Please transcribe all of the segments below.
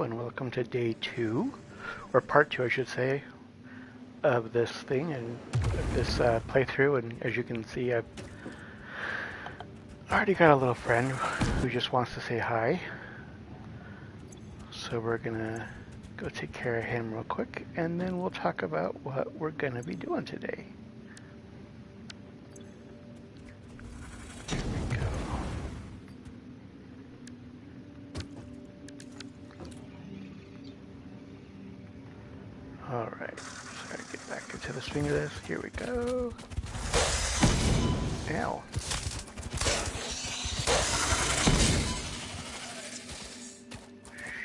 and welcome to day 2, or part 2 I should say, of this thing and this playthrough. And as you can see, I've already got a little friend who just wants to say hi. So we're gonna go take care of him real quick, and then we'll talk about what we're gonna be doing today. Alright, so I get back into the swing of this. Here we go. Ow.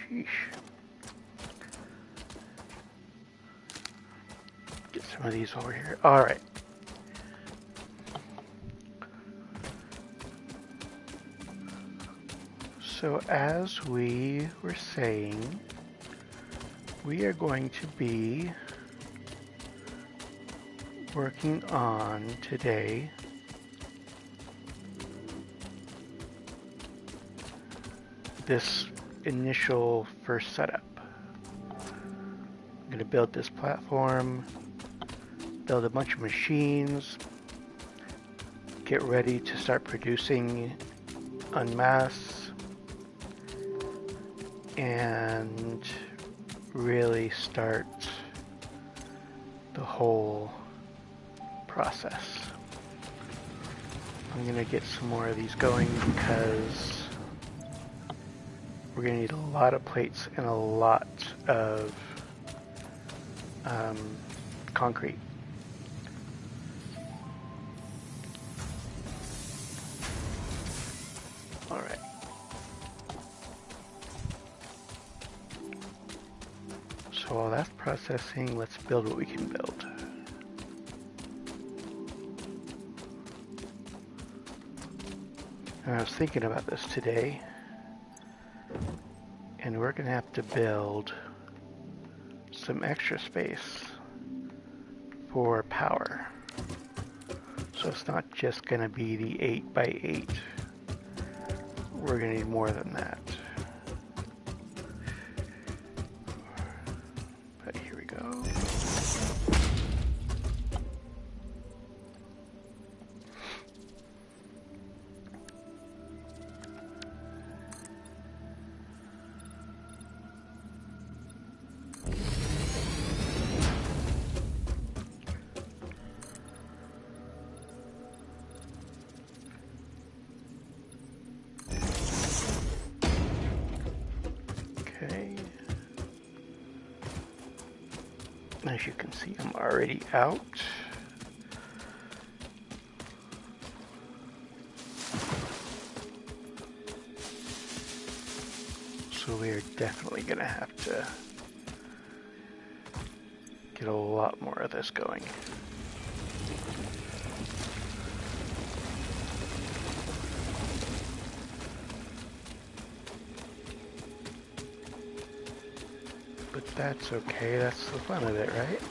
Sheesh. Get some of these over here. Alright. So as we were saying, we are going to be working on today this initial first setup. I'm going to build this platform, build a bunch of machines, get ready to start producing en masse, and really start the whole process. I'm gonna get some more of these going because we're gonna need a lot of plates and a lot of concrete. All right. So while that's processing, let's build what we can build. And I was thinking about this today, and we're going to have to build some extra space for power. So it's not just going to be the 8x8. We're going to need more than that. As you can see, I'm already out. So we are definitely going to have to get a lot more of this going. But that's okay, that's the fun of it, right?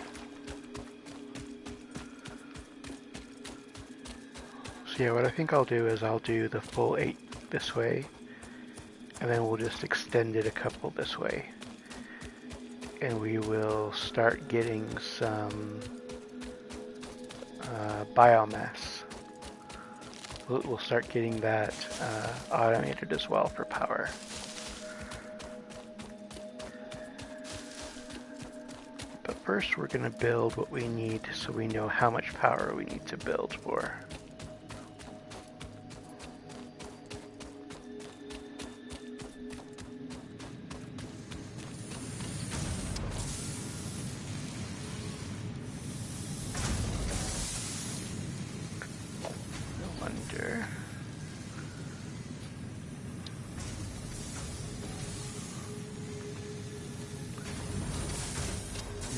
So yeah, what I think I'll do is I'll do the full 8 this way, and then we'll just extend it a couple this way. And we will start getting some biomass. We'll start getting that automated as well for power. But first we're going to build what we need so we know how much power we need to build for.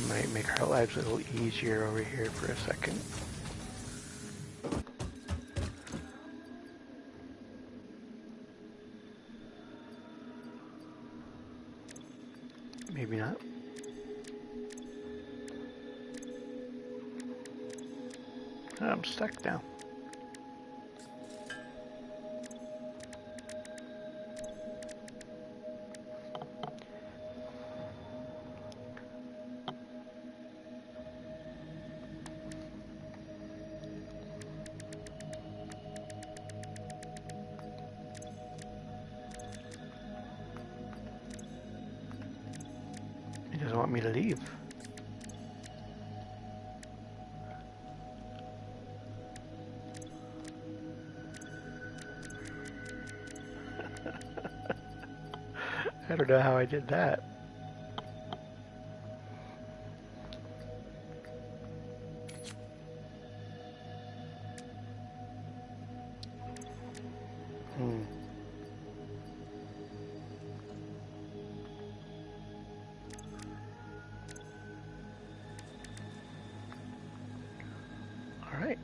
Might make our lives a little easier over here for a second. Maybe not. I'm stuck now. want me to leave? I don't know how I did that. Alright,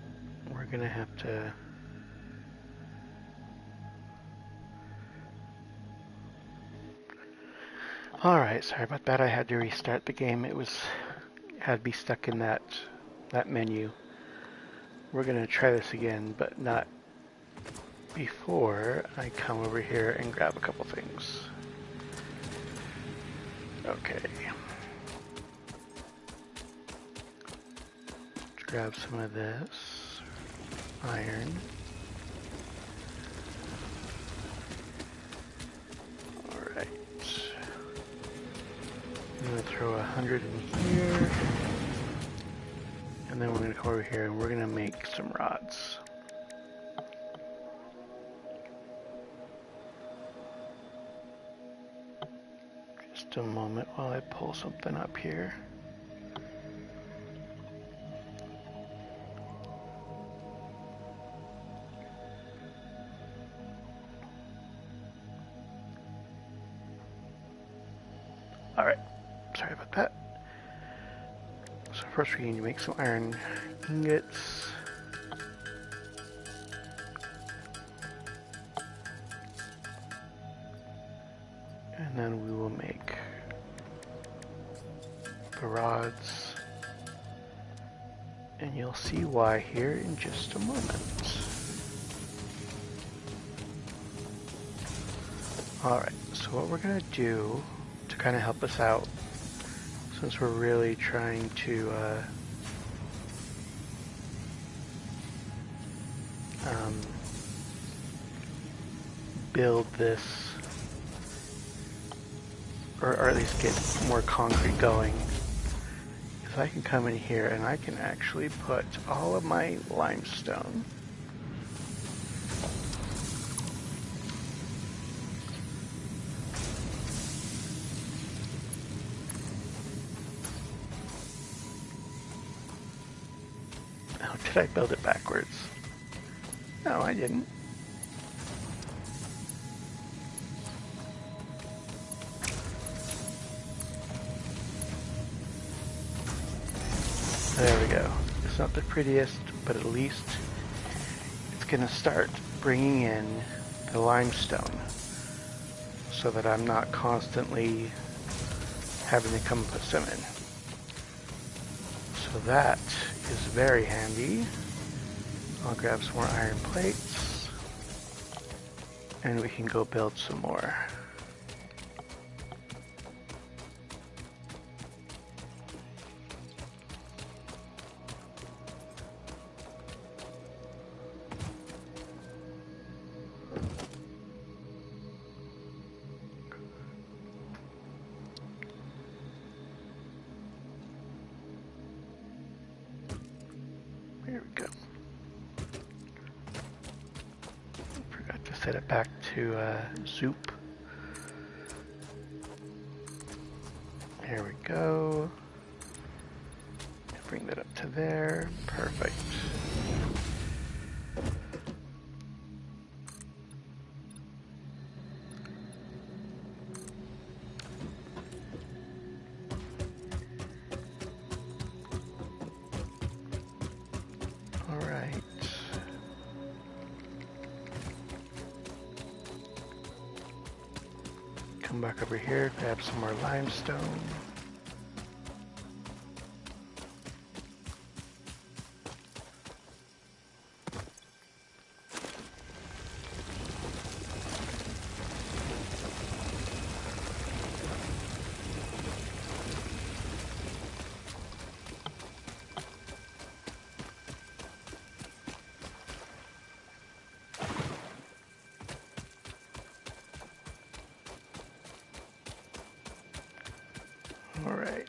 we're gonna have to... Alright, sorry about that. I had to restart the game. It had me stuck in that menu. We're gonna try this again, but not before I come over here and grab a couple things. Okay. Let's grab some of this iron. Alright. I'm going to throw 100 in here. And then we're going to come over here and we're going to make some rods. Just a moment while I pull something up here. Alright, sorry about that. So first we need to make some iron ingots. And then we will make the rods. And you'll see why here in just a moment. Alright, so what we're going to do to kind of help us out, since we're really trying to build this, or at least get more concrete going, is I can come in here and I can actually put all of my limestone Did I build it backwards? No, I didn't. There we go. It's not the prettiest, but at least it's going to start bringing in the limestone so that I'm not constantly having to come put some in. So that is very handy. I'll grab some more iron plates and we can go build some more. There we go. Forgot to set it back to soup. There we go. Bring that up to there. Perfect. Come back over here, grab some more limestone. All right.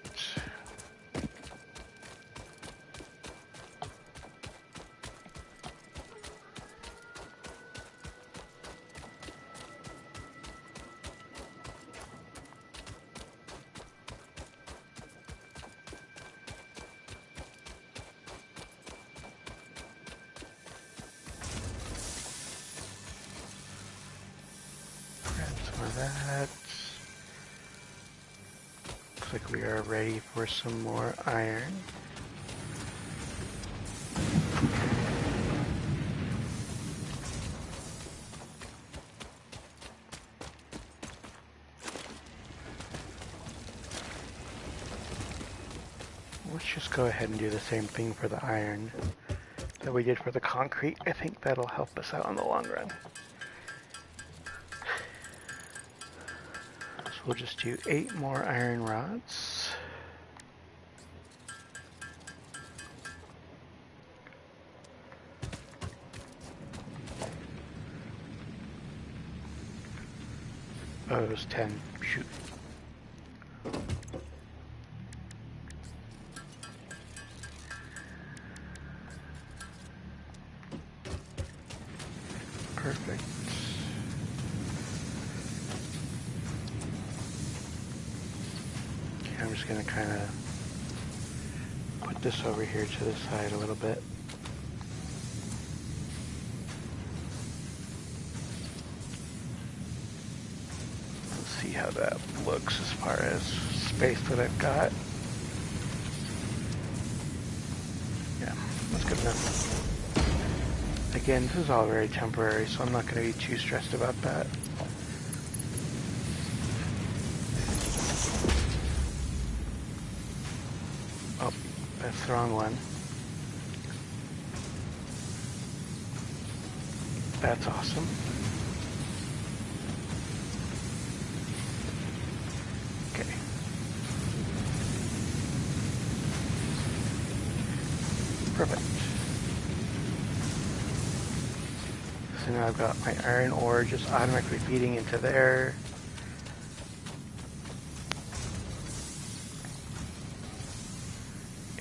that. Looks like we are ready for some more iron. Let's just go ahead and do the same thing for the iron that we did for the concrete. I think that'll help us out in the long run. So we'll just do 8 more iron rods. Oh, it was 10. Shoot. Perfect. Okay, I'm just going to kind of put this over here to the side a little bit. Let's see how that looks as far as space that I've got. Yeah, that's good enough. Again, this is all very temporary, so I'm not going to be too stressed about that. Oh, that's the wrong one. That's awesome. Okay. Perfect. So now I've got my iron ore just automatically feeding into there.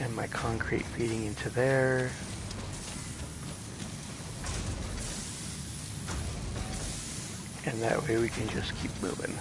And my concrete feeding into there. And that way we can just keep moving.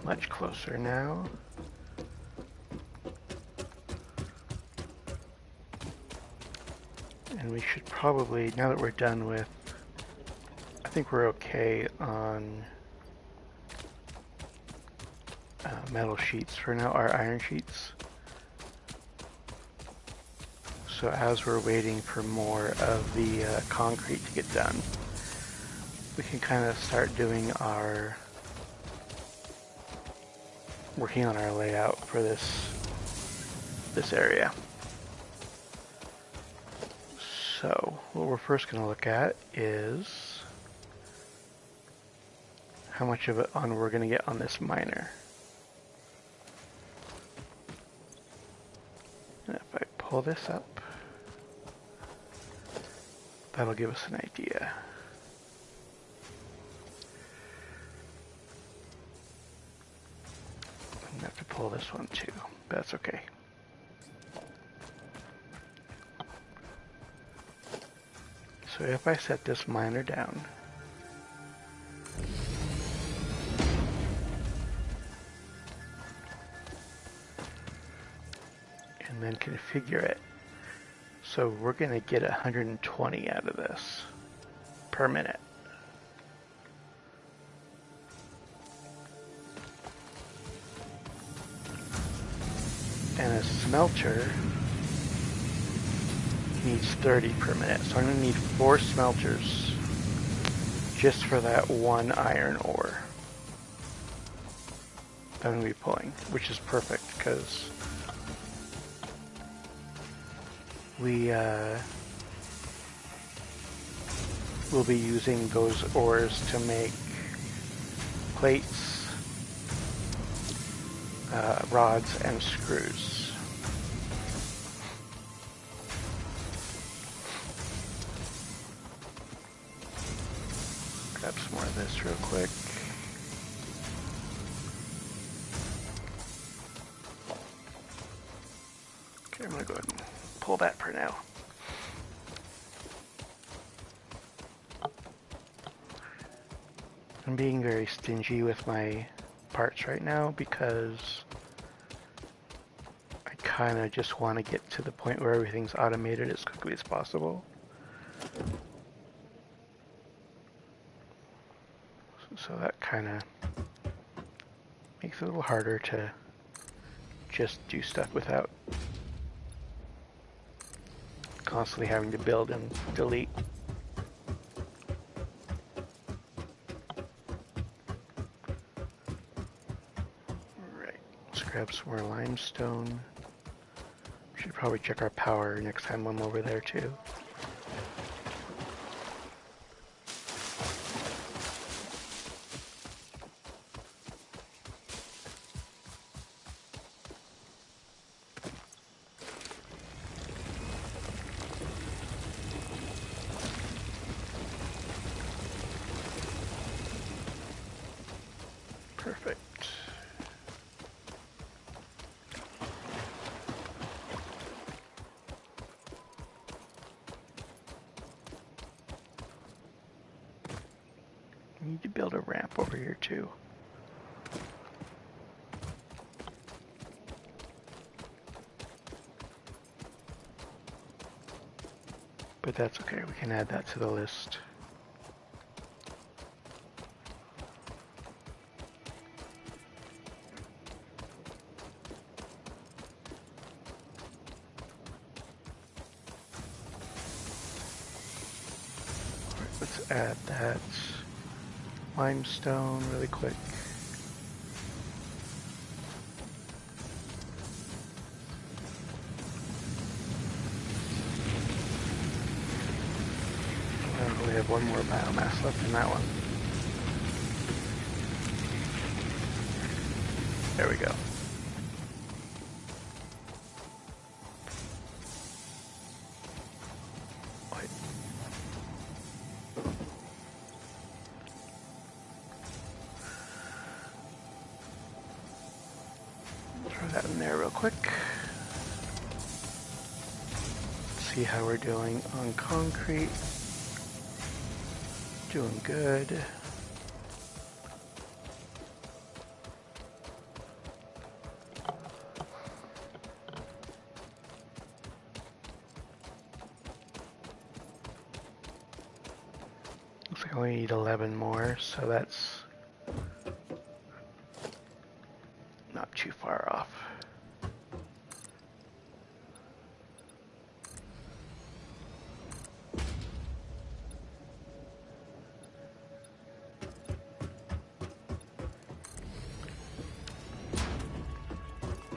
Much closer now. And we should probably, now that we're done with, I think we're okay on metal sheets for now, our iron sheets. So as we're waiting for more of the concrete to get done, we can kind of start doing our working on our layout for this area. So what we're first going to look at is how much of it on we're going to get on this miner. And if I pull this up, that'll give us an idea. I'm going to have to pull this one too, but that's okay. So if I set this miner down, and then configure it, so we're going to get 120 out of this per minute. And a smelter needs 30 per minute. So I'm going to need 4 smelters just for that one iron ore that I'm going to be pulling, which is perfect because we'll be using those ores to make plates, rods, and screws. Grab some more of this real quick. Okay, I'm going to go ahead and pull that for now. I'm being very stingy with my parts right now because I kind of just want to get to the point where everything's automated as quickly as possible. So that kind of makes it a little harder to just do stuff without constantly having to build and delete. Alright, let's grab some more limestone. Should probably check our power next time I'm over there too. Perfect. I need to build a ramp over here too. But that's okay, we can add that to the list. Let's add that limestone really quick. We have one more biomass left in that one. There we go. Throw that in there real quick. See how we're doing on concrete. Doing good. Looks like I only need 11 more, so that's not too far off.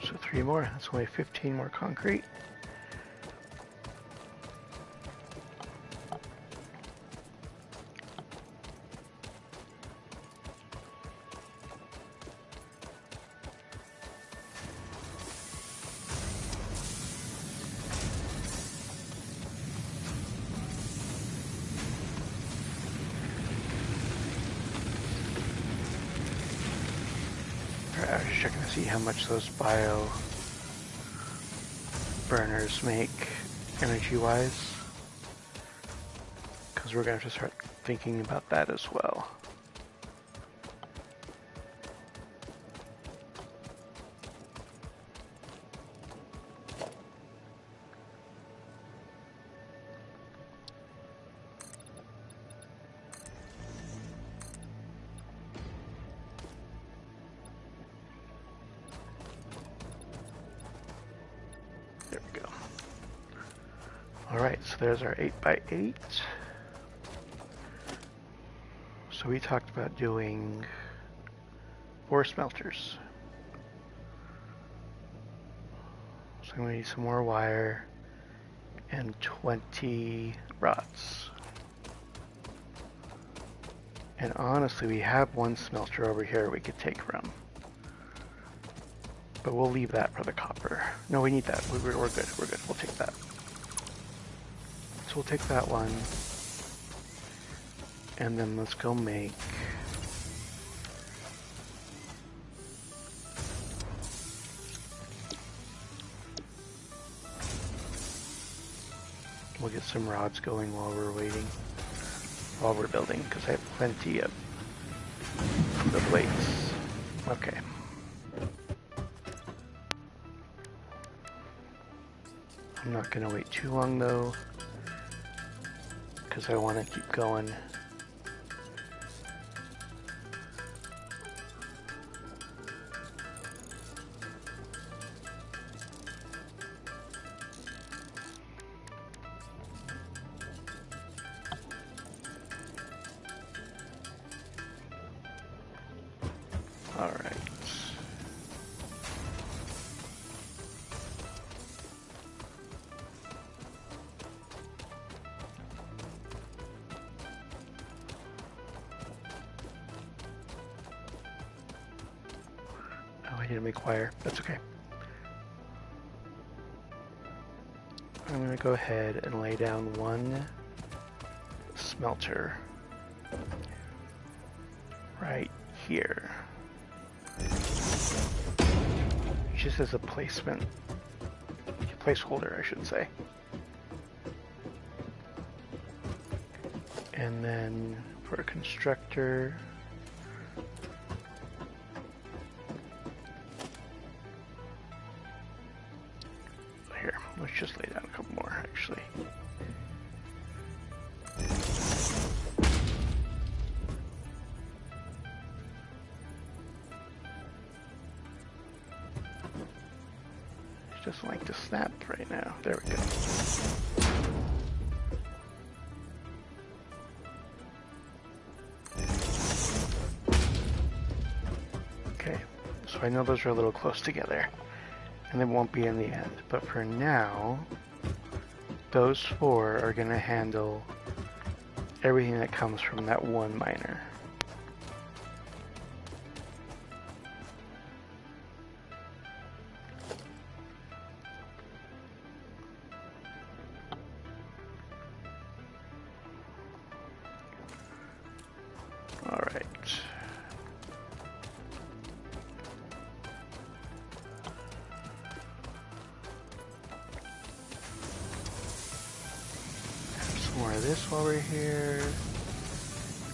So 3 more, that's only 15 more concrete. I was checking to see how much those bio burners make energy-wise, because we're going to have to start thinking about that as well. There we go. Alright, so there's our 8x8. So we talked about doing 4 smelters. So I'm going to need some more wire and 20 rods. And honestly, we have one smelter over here we could take from. But we'll leave that for the copper. No, we need that. We're good. We're good. We'll take that. So we'll take that one. And then let's go make... We'll get some rods going while we're waiting. While we're building, because I have plenty of the blades. Okay. I'm not going to wait too long though, because I want to keep going. All right. I didn't make wire. That's okay. I'm going to go ahead and lay down one smelter right here. Just as a placeholder, I should say. And then for a constructor, here, let's just lay down a couple more actually. It doesn't like to snap right now. There we go. Okay, so I know those are a little close together, and they won't be in the end. But for now, those four are going to handle everything that comes from that one miner. All right. Grab some more of this while we're here.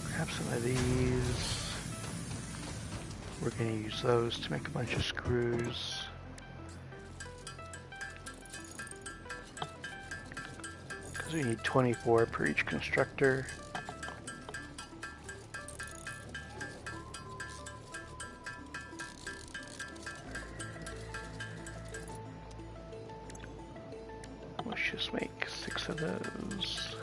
Grab some of these. We're going to use those to make a bunch of screws. Because we need 24 per each constructor. Let's just make 6 of those.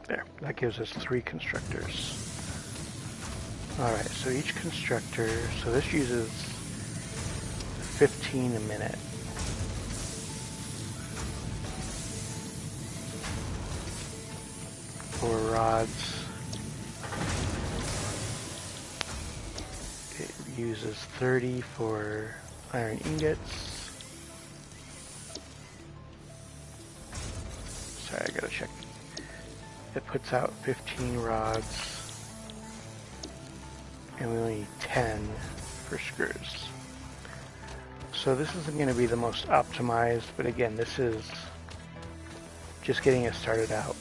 There, that gives us 3 constructors. Alright, so each constructor, so this uses 15 a minute. For rods, it uses 30 for iron ingots. Sorry, I gotta check. It puts out 15 rods, and we only need 10 for screws. So this isn't going to be the most optimized, but again, this is just getting us started out.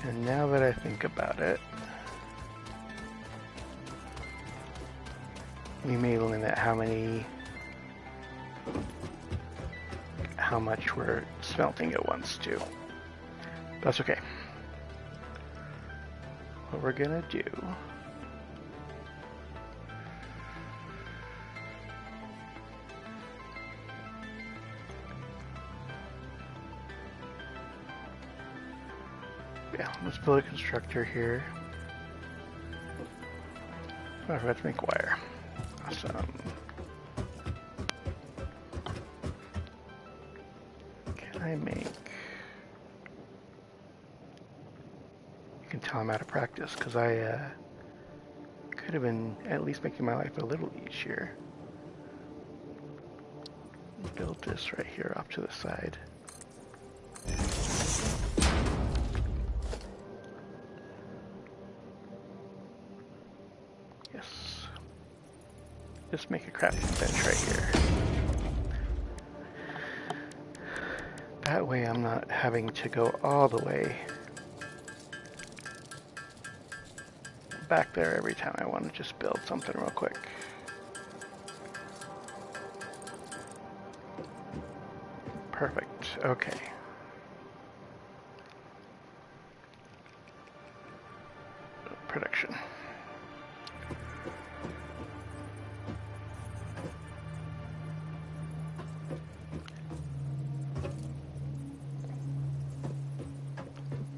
And now that I think about it, we may limit how much we're smelting at once too. That's okay. What we're gonna do let's build a constructor here. I forgot to make wire. Awesome. Can I make... You can tell I'm out of practice, because I could have been at least making my life a little easier. Build this right here off to the side. Yes. Just make a crafting bench right here. That way I'm not having to go all the way back there every time I want to just build something real quick. Perfect. Okay. Production.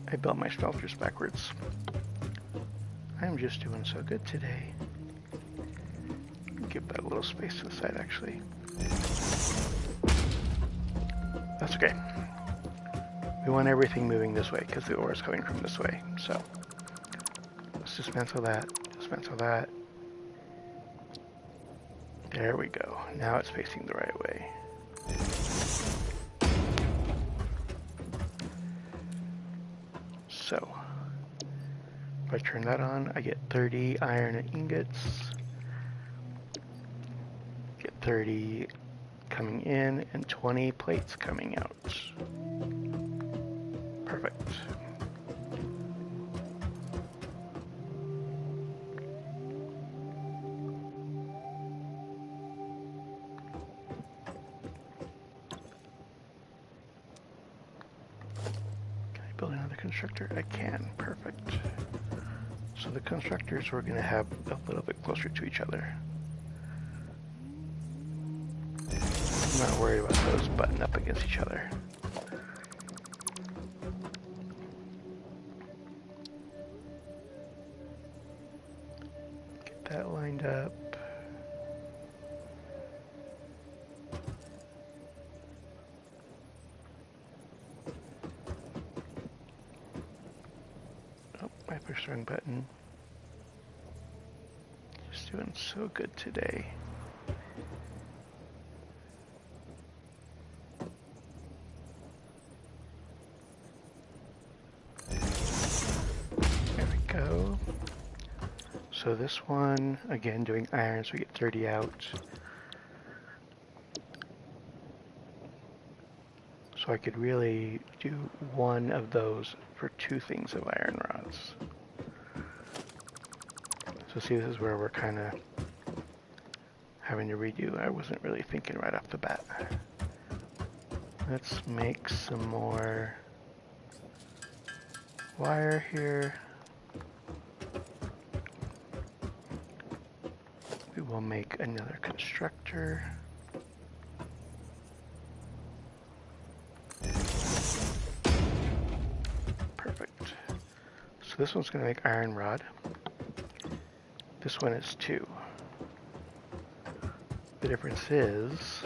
I built my smelters backwards. I'm just doing so good today. Give that a little space to the side, actually. That's okay. We want everything moving this way because the ore is coming from this way. So let's dismantle that, dismantle that. There we go. Now it's facing the right way. So if I turn that on, I get 30 iron ingots. Get 30 coming in and 20 plates coming out. Perfect. Can I build another constructor? I can. Perfect. So the constructors we're going to have a little bit closer to each other. I'm not worried about those butting up against each other. Get that lined up. Oh, I pushed the wrong button. Just doing so good today. Go. So this one, again, doing iron, so we get 30 out. So I could really do one of those for 2 things of iron rods. So see, this is where we're kind of having to redo. I wasn't really thinking right off the bat. Let's make some more wire here. We will make another constructor. Perfect. So this one's going to make iron rod. This one is 2. The difference is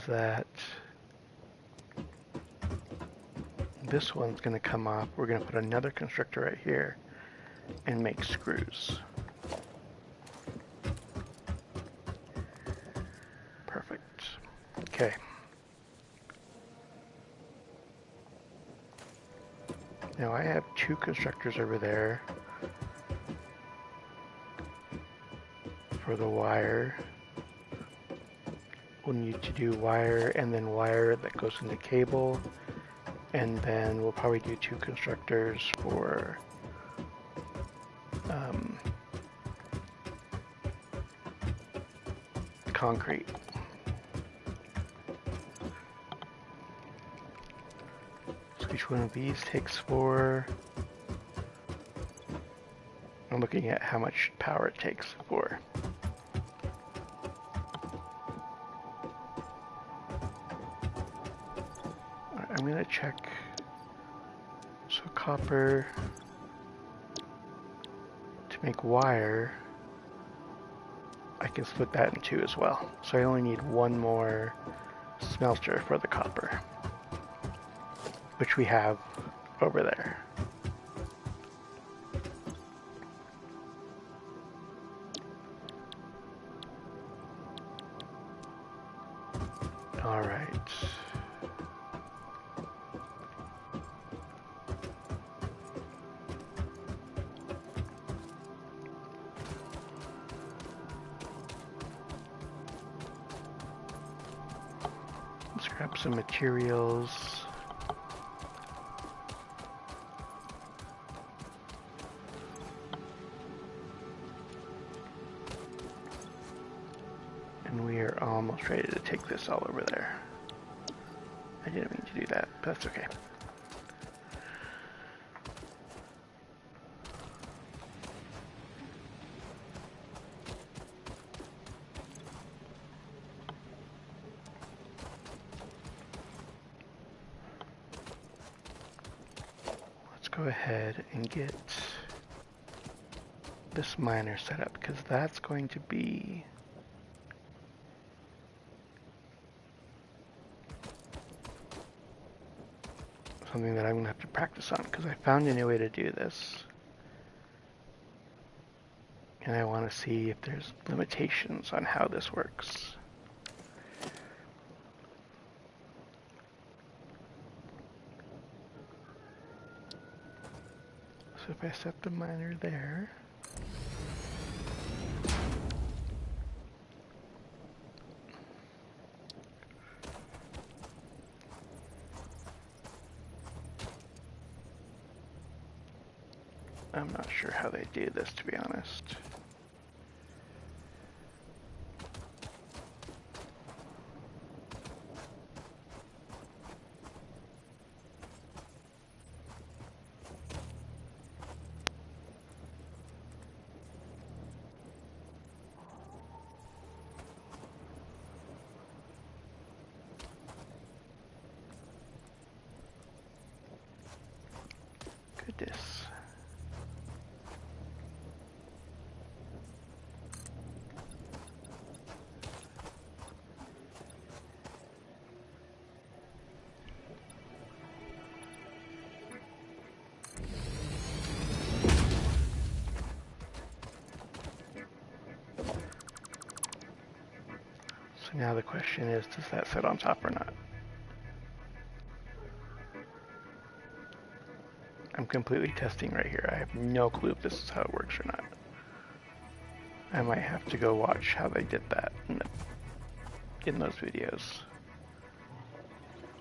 that this one's going to come off. We're going to put another constructor right here and make screws. Perfect. Okay. Now I have 2 constructors over there for the wire. We'll need to do wire and then wire that goes in the cable, and then we'll probably do 2 constructors for concrete. So each one of these takes 4. I'm looking at how much power it takes for. I'm going to check. So copper to make wire, I can split that in two as well. So I only need one more smelter for the copper, which we have over there. All right. Let's grab some materials. And we are almost ready to take this all over there. I didn't mean to do that, but that's okay. Let's go ahead and get this miner set up, because that's going to be something that I'm going to have to practice on, because I found a new way to do this. And I want to see if there's limitations on how this works. So if I set the miner there, I'm not sure how they do this, to be honest. Goodness. So now the question is, does that sit on top or not? I'm completely testing right here. I have no clue if this is how it works or not. I might have to go watch how they did that in those videos.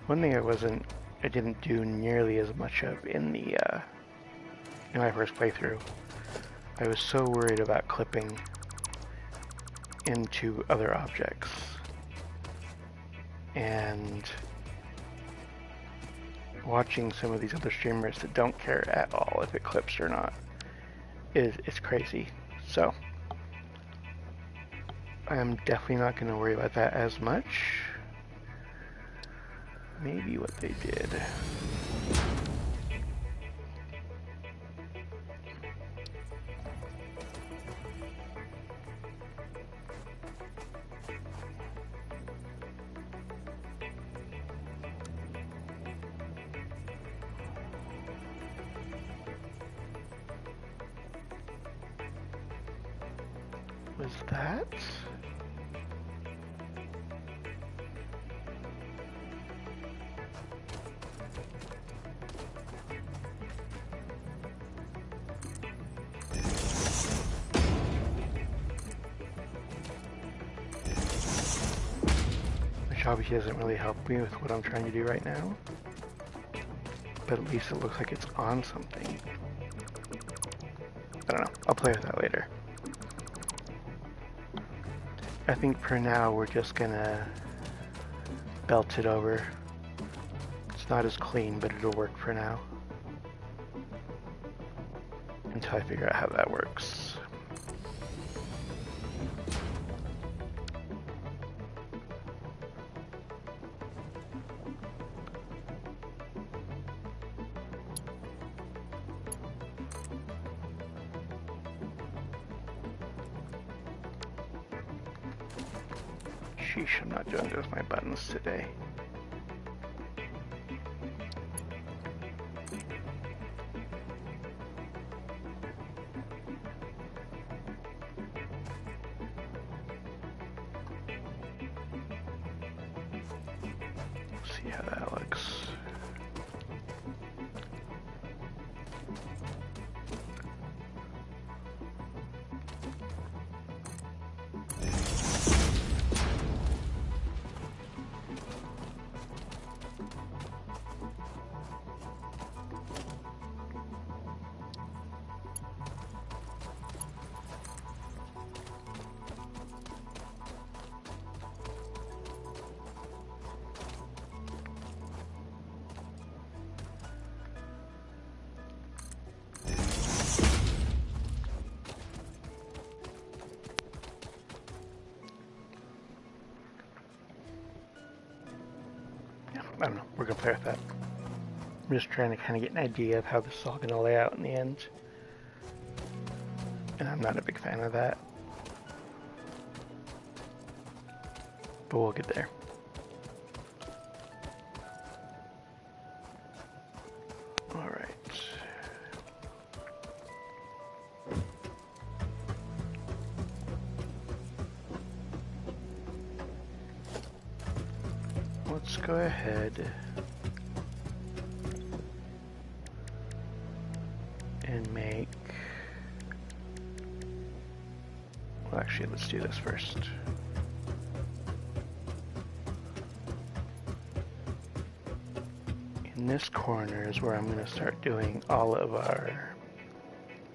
One thing I didn't do nearly as much of in my first playthrough. I was so worried about clipping into other objects, and watching some of these other streamers that don't care at all if it clips or not it's crazy. So I'm definitely not going to worry about that as much. Maybe what they did. Was that? Which obviously doesn't really help me with what I'm trying to do right now. But at least it looks like it's on something. I don't know. I'll play with that later. I think for now we're just gonna belt it over. It's not as clean, but it'll work for now. Until I figure out how that works. Sheesh, I'm not doing good with my buttons today. See how that looks. I don't know, we're gonna play with that. I'm just trying to kind of get an idea of how this is all gonna lay out in the end. And I'm not a big fan of that. But we'll get there. Alright. Let's go ahead and make, well actually let's do this first. In this corner is where I'm going to start doing all of our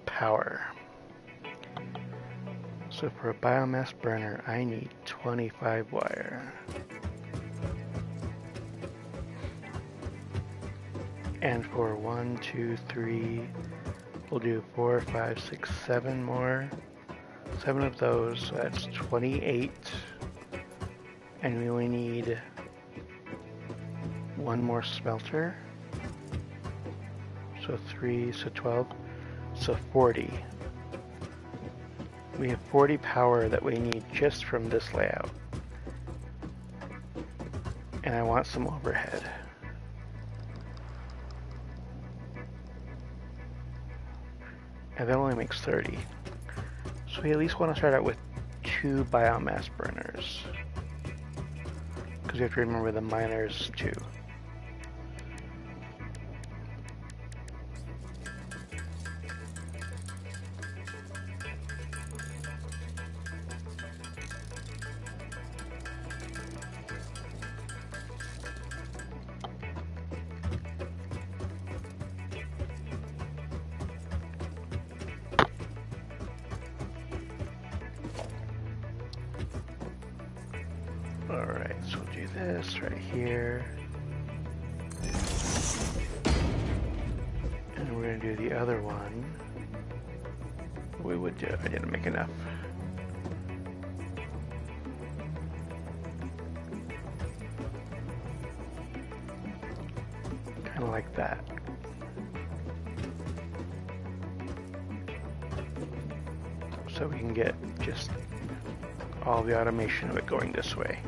power. So for a biomass burner I need 25 wire. And for 1, 2, 3, we'll do 4, 5, 6, 7 more. 7 of those, so that's 28. And we only need 1 more smelter. So 3, so 12, so 40. We have 40 power that we need just from this layout. And I want some overhead. And that only makes 30. So we at least want to start out with 2 biomass burners. Because you have to remember the miners too. Alright, so we'll do this right here. And we're going to do the other one. We would do, I didn't make enough. Kind of like that. So we can get just all the automation of it going this way.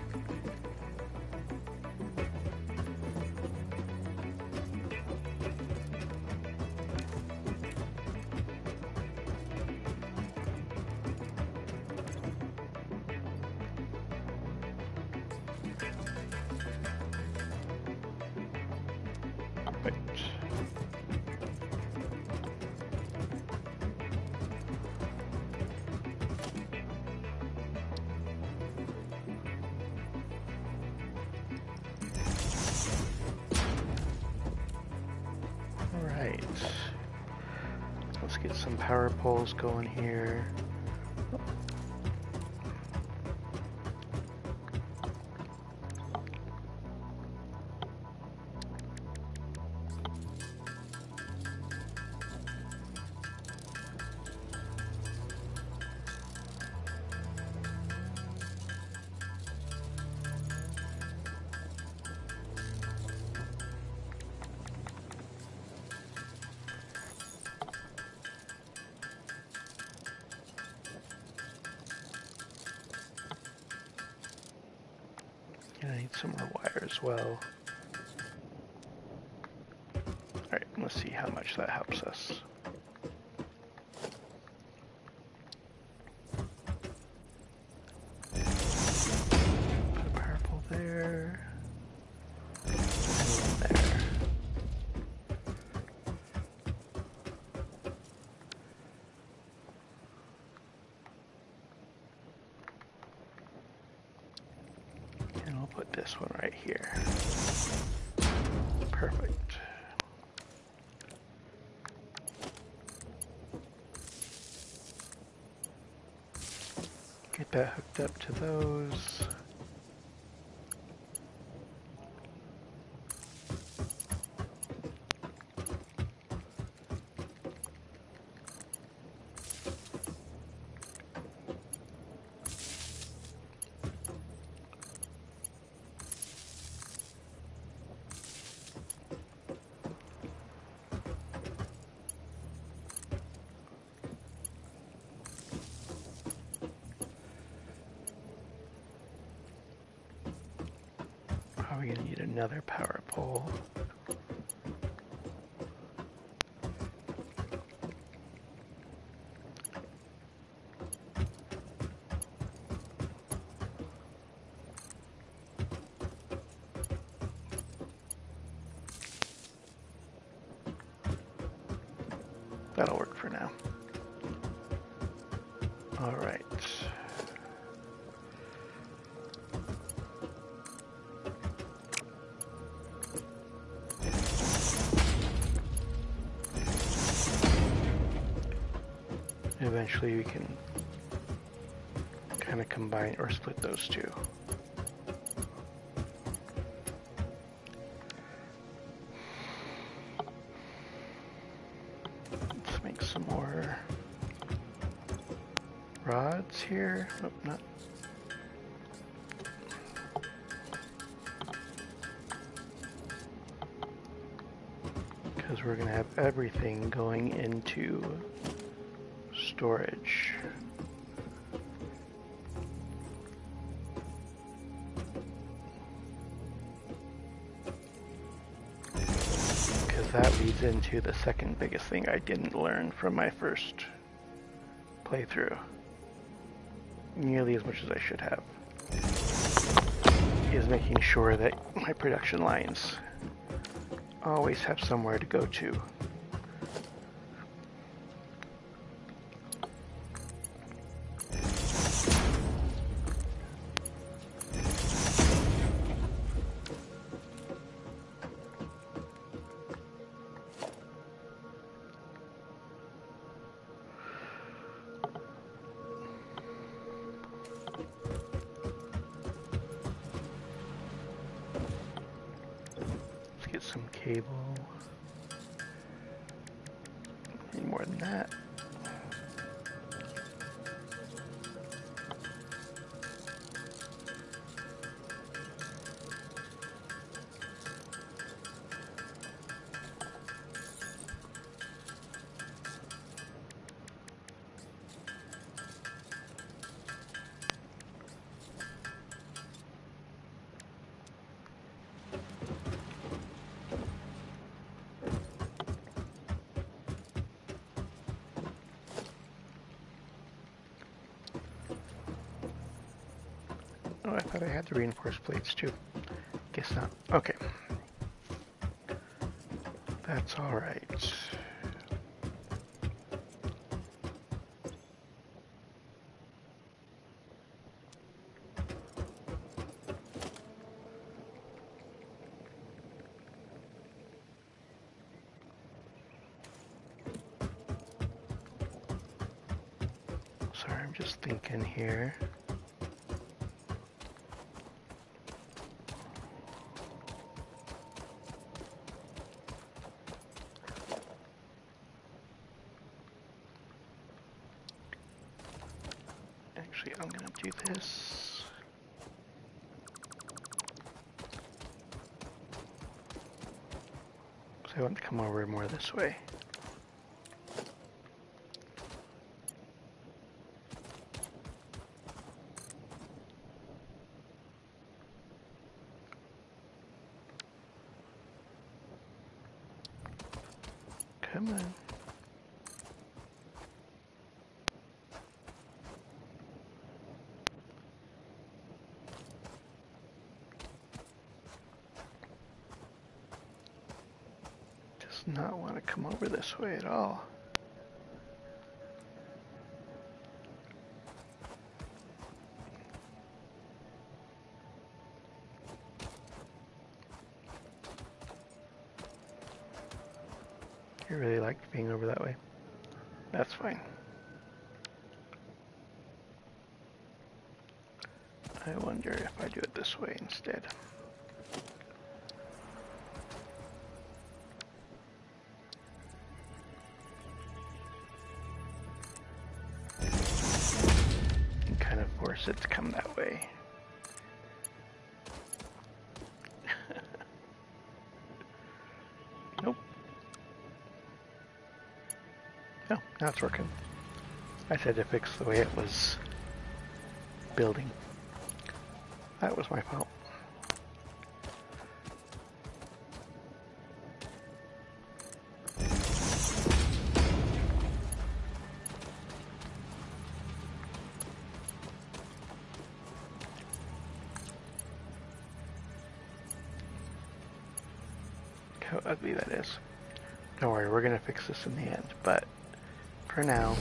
Let's get some power poles going here. Gonna need some more wire as well. Alright, let's see how much that helps us. Put a power pole there. And one there. And we'll put this one right here. Perfect. Get that hooked up to those. Probably gonna need another power pole. That'll work for now. All right. Eventually we can kind of combine or split those two. Let's make some more rods here. Oh, not. Because we're going to have everything going into storage. Because that leads into the second biggest thing I didn't learn from my first playthrough. Nearly as much as I should have. Is making sure that my production lines always have somewhere to go to. Get some cable. Need more than that. Oh, I thought I had the reinforced plates too. Guess not. Okay. That's all right. Sorry, I'm just thinking here. Actually, I'm gonna do this. So I want to come over more this way. Come on. Does not want to come over this way at all. You really liked being over that way. That's fine. I wonder if I do it this way instead. And kind of force it to come that way. Nope. No, now it's working. I said to fix the way it was building. That was my fault. How ugly that is. Don't worry, we're gonna fix this in the end, but for now,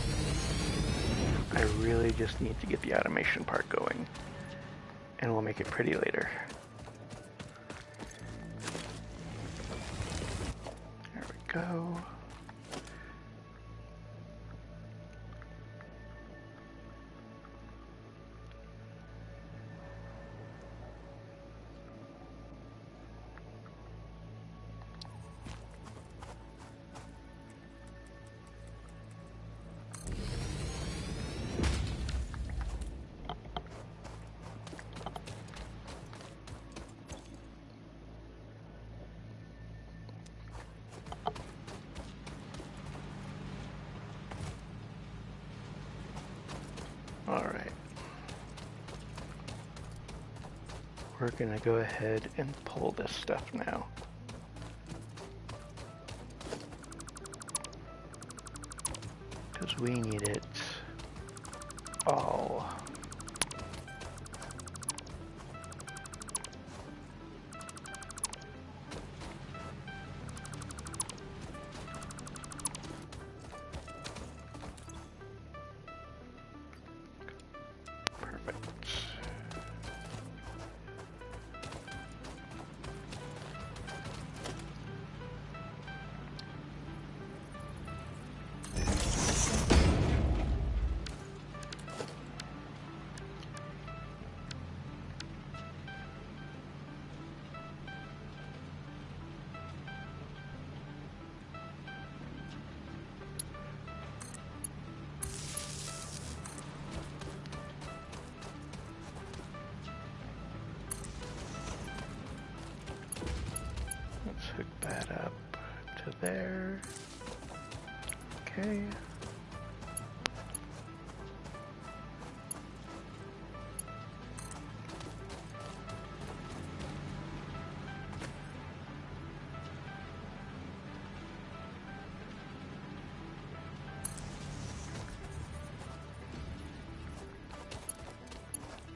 I really just need to get the automation part going, and we'll make it pretty later. There we go. Alright. We're gonna go ahead and pull this stuff now. Because we need it all. Hook that up to there. Okay.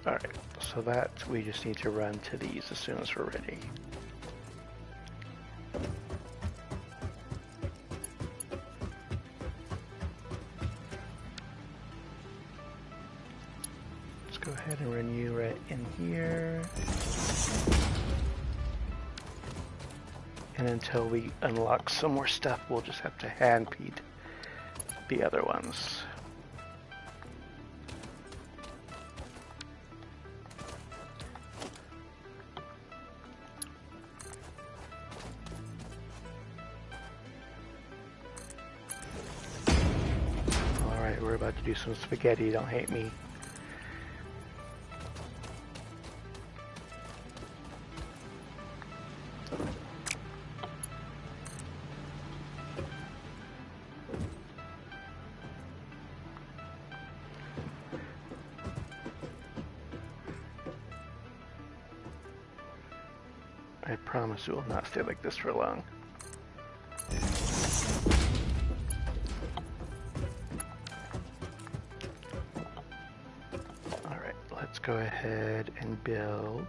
All right, so that we just need to run to these as soon as we're ready. Go ahead and run you right in here. And until we unlock some more stuff, we'll just have to hand feed the other ones. Alright, we're about to do some spaghetti, don't hate me. I promise it will not stay like this for long. go ahead and build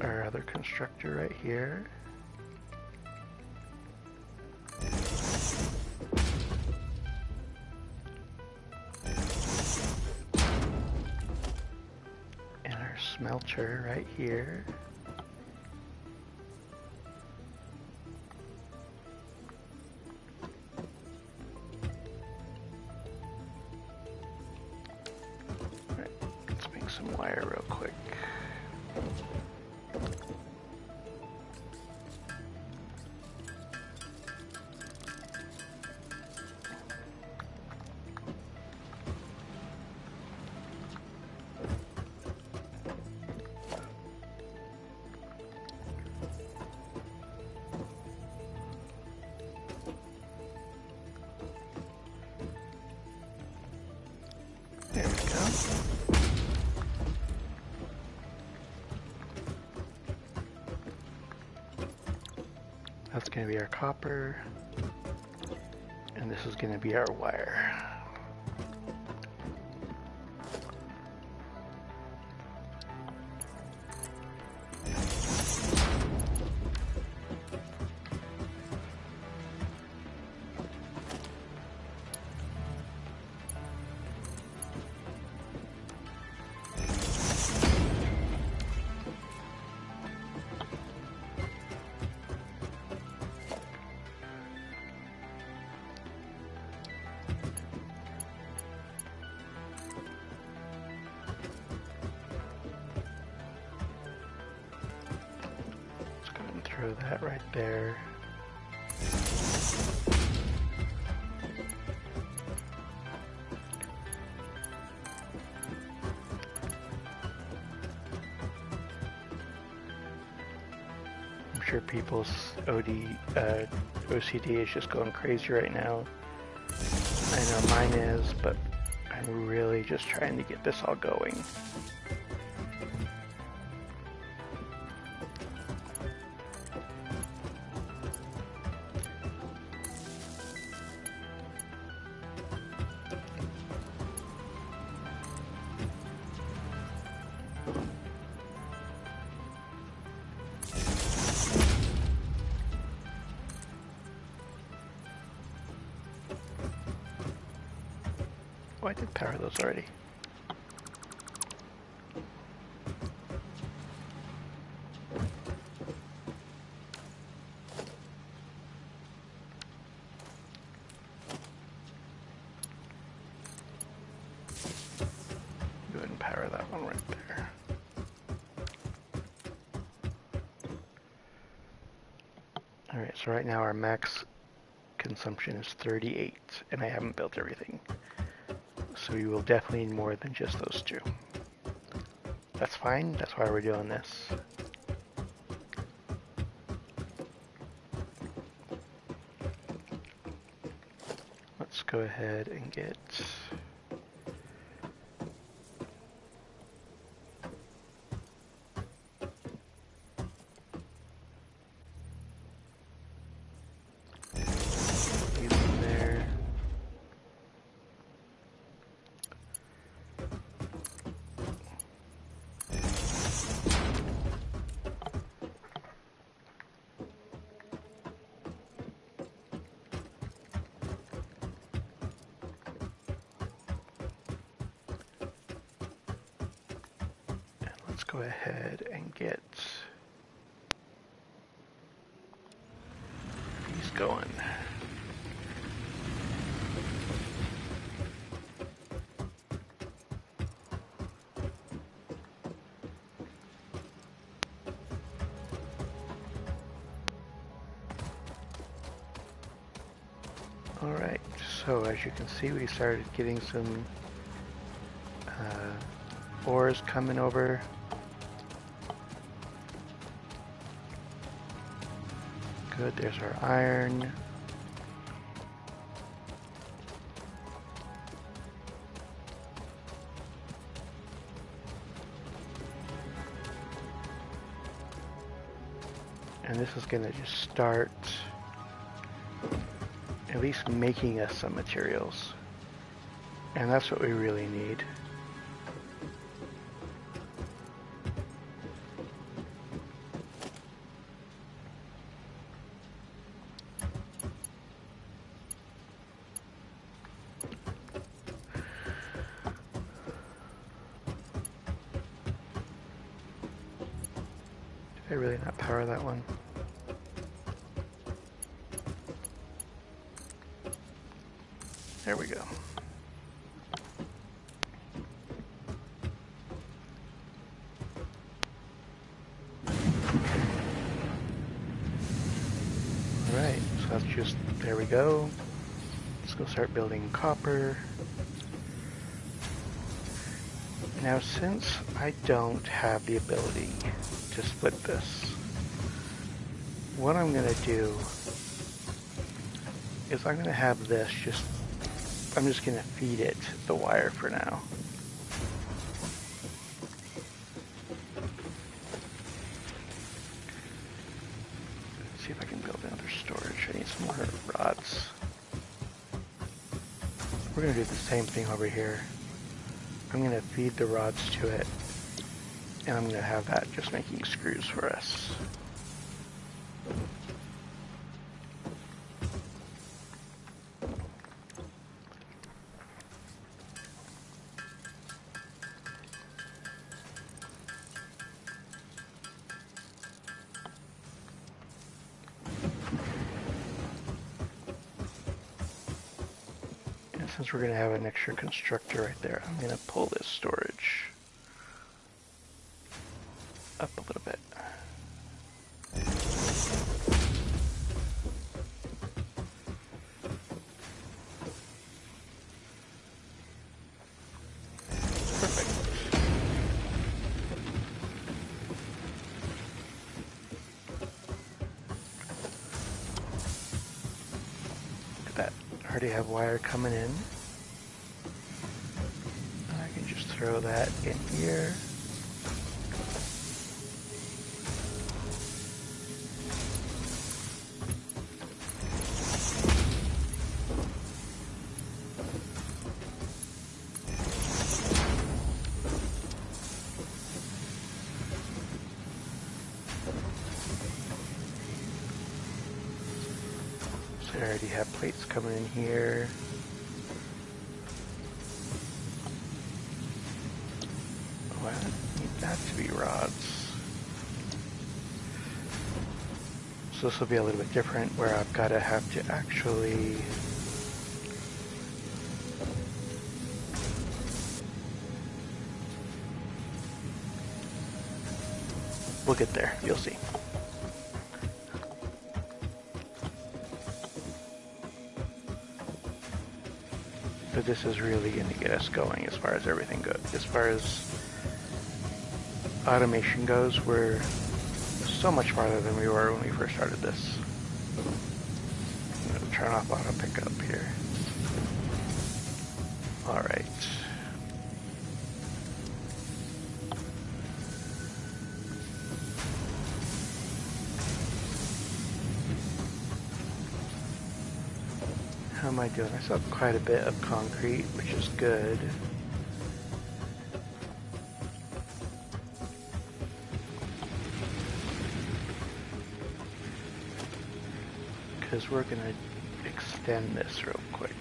our other constructor right here. And our smelter right here. Alright, let's make some wire real quick. There we go. That's going to be our copper, and this is going to be our wire. Throw that right there. I'm sure people's OCD is just going crazy right now. I know mine is, but I'm really just trying to get this all going. Oh, I did power those already. Go ahead and power that one right there. Alright, so right now our max consumption is 38, and I haven't built everything. So you will definitely need more than just those two. That's fine, that's why we're doing this. Let's go ahead and get these in there. Let's go ahead and get these going. Alright, so as you can see, we started getting some ores coming over. Good, there's our iron. And this is gonna just start at least making us some materials. And that's what we really need. I really not power that one? There we go. Alright, so that's just, there we go. Let's go start building copper. Now since I don't have the ability to split this, what I'm going to do is I'm going to have this just, I'm just going to feed it the wire for now. Let's see if I can build another storage. I need some more rods. We're going to do the same thing over here. I'm going to feed the rods to it, and I'm going to have that just making screws for us. Since we're going to have an extra constructor right there, I'm going to pull this storage up a little bit. Perfect. Look at that. I already have wire coming in. I can just throw that in here. So I already have plates coming in here. Oh, I need that to be rods. So this will be a little bit different, where I've got to have to actually we'll get there, you'll see. But this is really going to get us going as far as everything goes. As far as automation goes, we're so much farther than we were when we first started this. I'm going to turn off auto pickup here. Alright. How am I doing? I still have quite a bit of concrete, which is good. Because we're going to extend this real quick.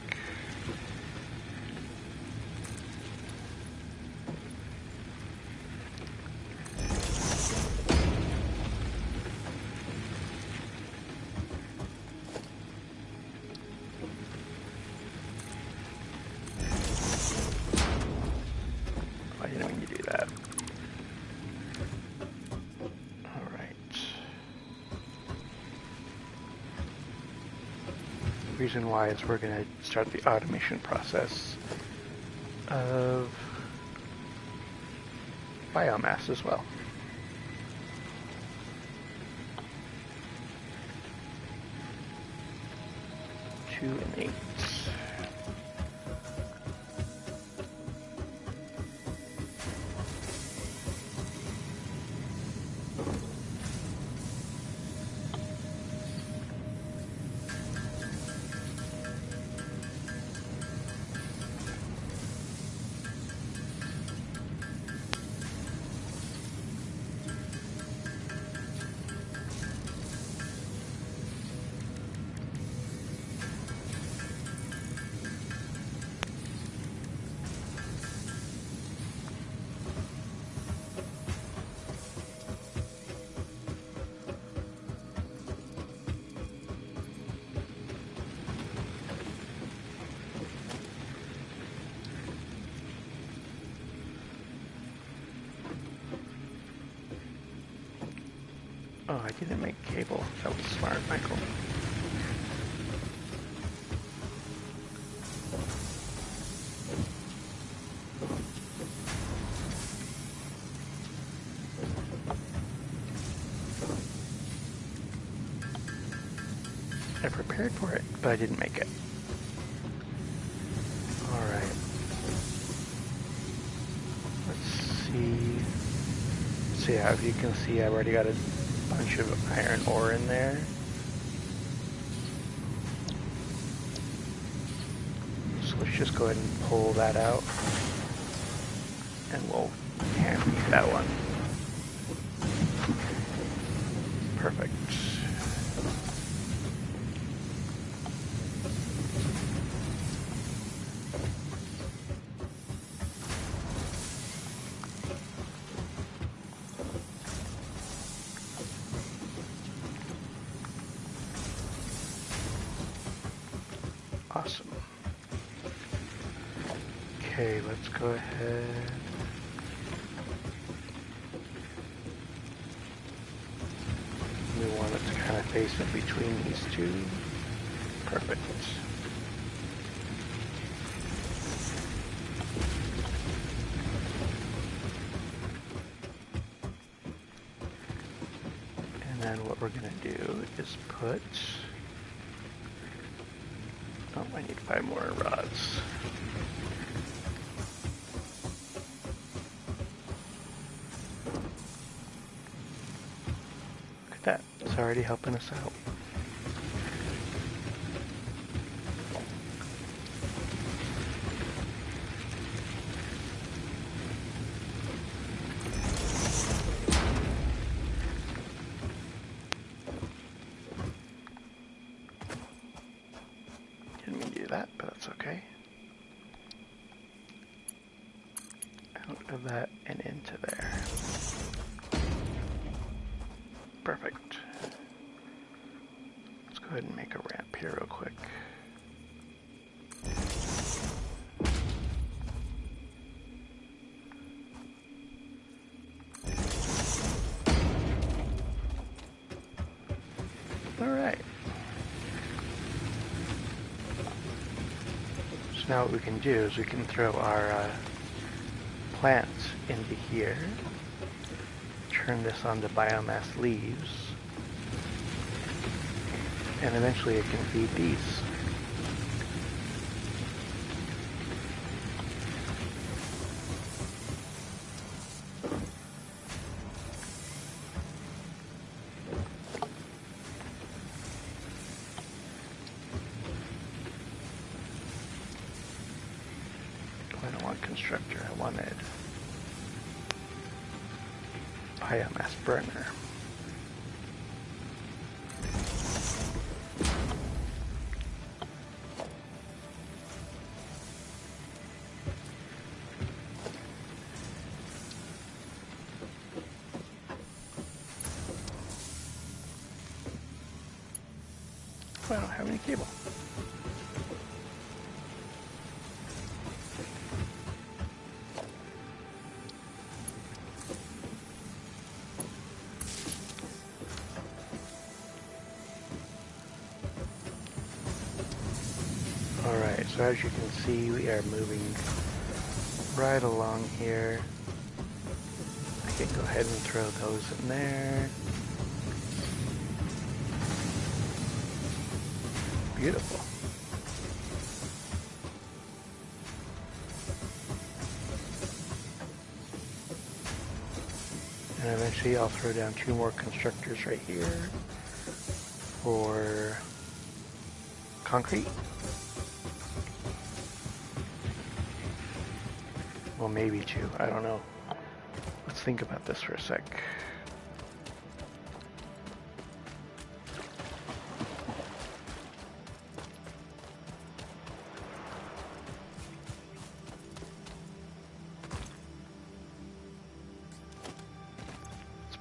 I didn't mean to do that. Reason why is we're going to start the automation process of biomass as well. 2 and 8. Oh, I didn't make cable. That was smart, Michael. I prepared for it, but I didn't make it. Alright. Let's see. So yeah, if you can see, I've already got a bunch of iron ore in there. So let's just go ahead and pull that out. And we'll hand feed that one. Perfect. Awesome. Okay, let's go ahead. We want it to kind of face in between these two. Perfect. And then what we're going to do is put... Oh, I need 5 more rods. Look at that. It's already helping us out. Didn't mean to do that, but that's okay. Out of that and into there. Perfect. Let's go ahead and make a ramp here real quick. Alright. So now what we can do is we can throw our plants into here. Turn this onto biomass leaves. And eventually it can feed these. I don't want constructor, I wanted biomass burner. I don't have any cable. Alright, so as you can see, we are moving right along here. I can go ahead and throw those in there. Beautiful. And eventually I'll throw down 2 more constructors right here for concrete. Well, maybe 2, I don't know. Let's think about this for a sec.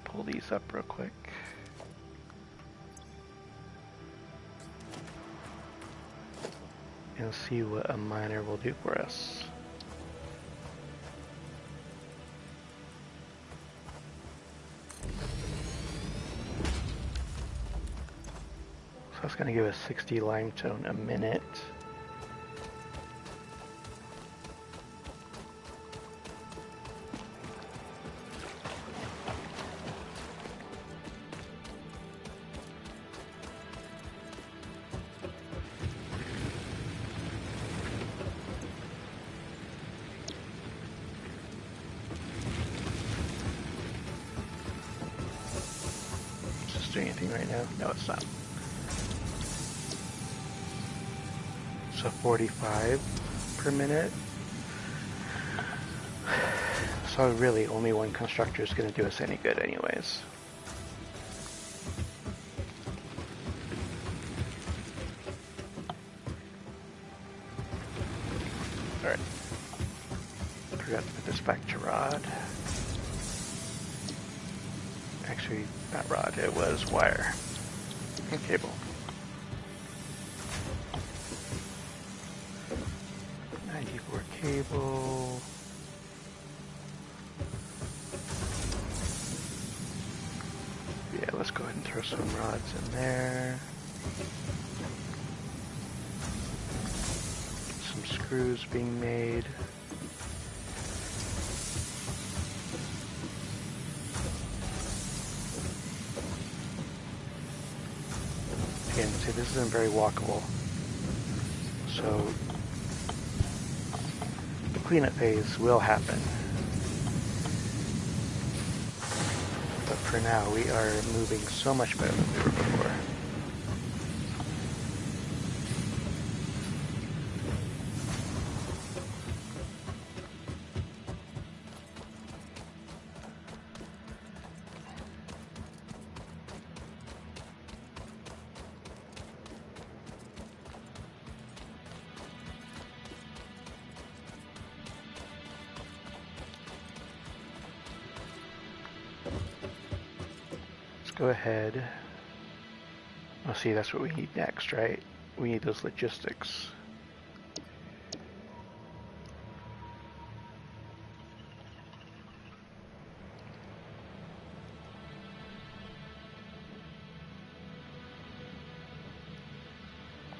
Pull these up real quick. And see what a miner will do for us. That's going to give us 60 limestone a minute. Is this doing anything right now? No, it's not. So 45 per minute. So really only one constructor is going to do us any good anyways. Alright. Forgot to put this back to rod. Actually, not rod, it was wire and cable. 94 cable. Yeah, let's go ahead and throw some rods in there. Some screws being made. Again, see, this isn't very walkable. So the cleanup phase will happen. But for now, we are moving so much better than we were before. Go ahead. Oh, see, that's what we need next, right? We need those logistics.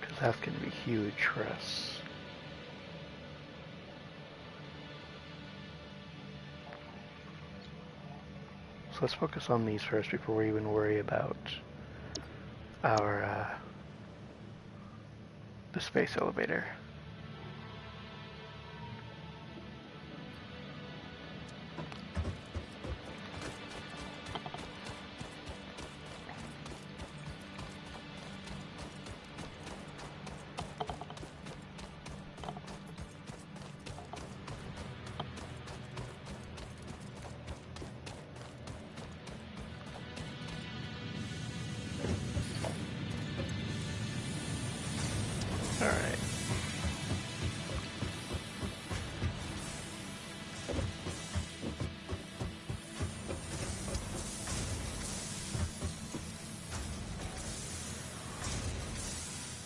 Because that's going to be huge for us. So let's focus on these first before we even worry about our the space elevator. Alright.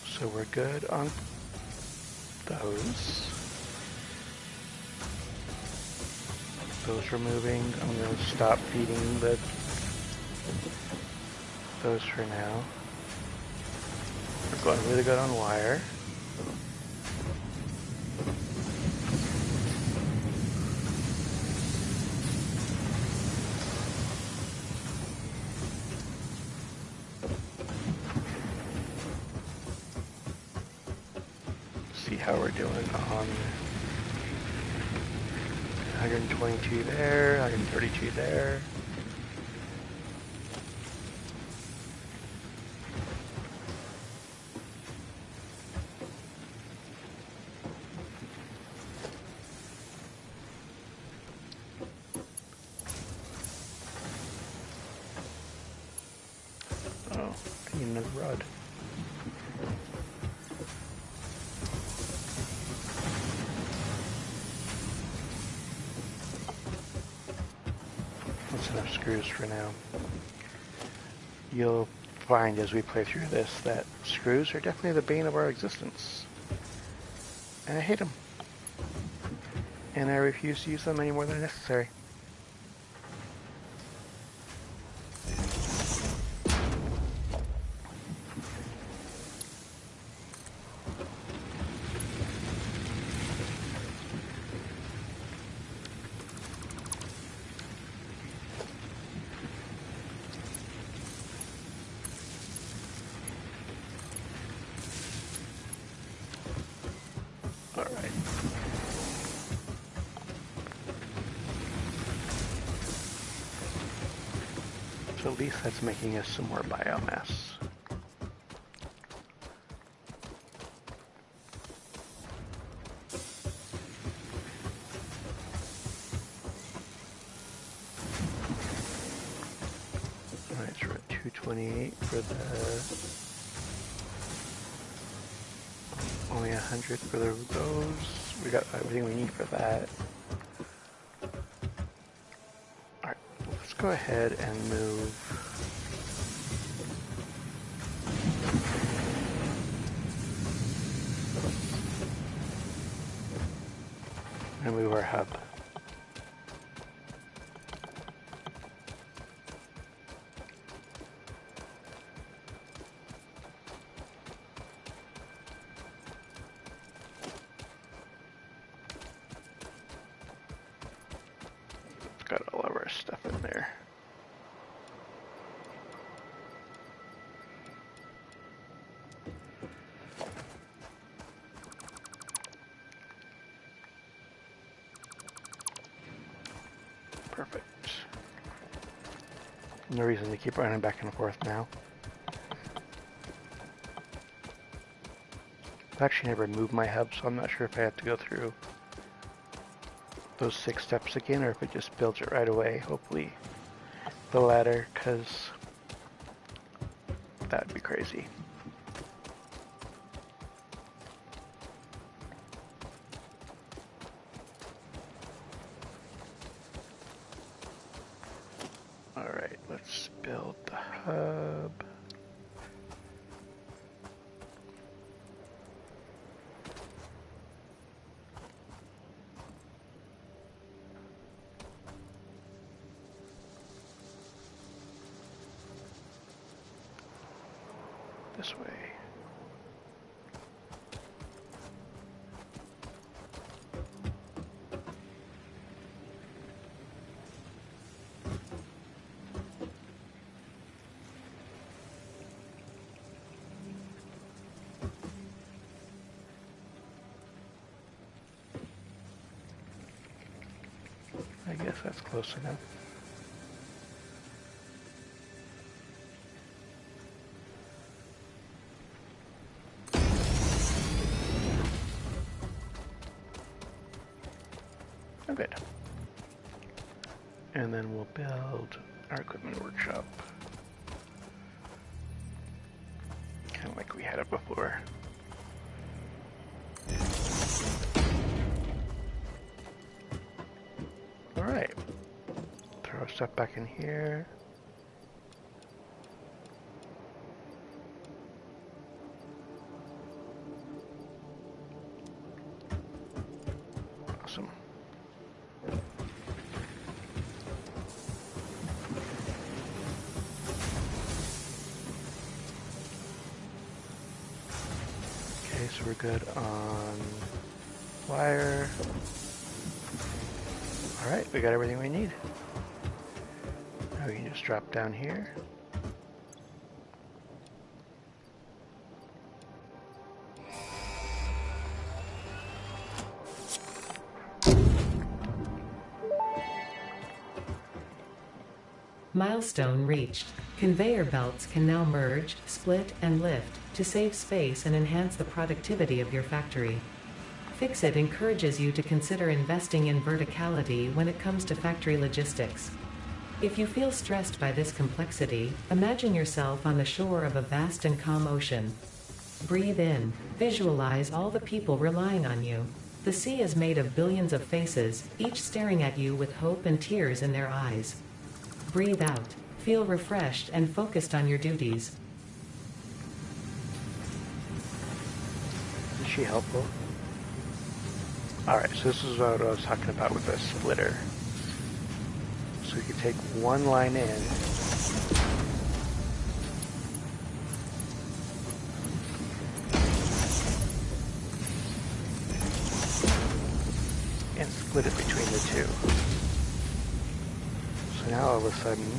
So we're good on those. Those are moving. I'm going to stop feeding those for now. We're going really good on wire. See how we're doing on 122 there, 132 there. Oh, I need another rod. That's enough screws for now. You'll find as we play through this that screws are definitely the bane of our existence. And I hate them. And I refuse to use them any more than necessary. at least that's making us some more biomass. Alright, so we're at 228 for the... Only 100 for those. We got everything we need for that. Alright, let's go ahead and move... and move our hub. Got all of our stuff in there. Perfect. No reason to keep running back and forth now. I've actually never moved my hub, so I'm not sure if I have to go through those 6 steps again, or if it just builds it right away. Hopefully the latter, because that would be crazy. Alright, let's build the hub. This way. I guess that's close enough. Oh, good. And then we'll build our equipment workshop. Kind of like we had it before. Alright. Throw stuff back in here. Awesome. Okay, so we're good on wire. Alright, we got everything we need. Now we can just drop down here. Milestone reached. Conveyor belts can now merge, split, and lift to save space and enhance the productivity of your factory. Fixit encourages you to consider investing in verticality when it comes to factory logistics. If you feel stressed by this complexity, imagine yourself on the shore of a vast and calm ocean. Breathe in. Visualize all the people relying on you. The sea is made of billions of faces, each staring at you with hope and tears in their eyes. Breathe out. Feel refreshed and focused on your duties. Is she helpful? Alright, so this is what I was talking about with the splitter. So we could take one line in, and split it between the two. So now all of a sudden,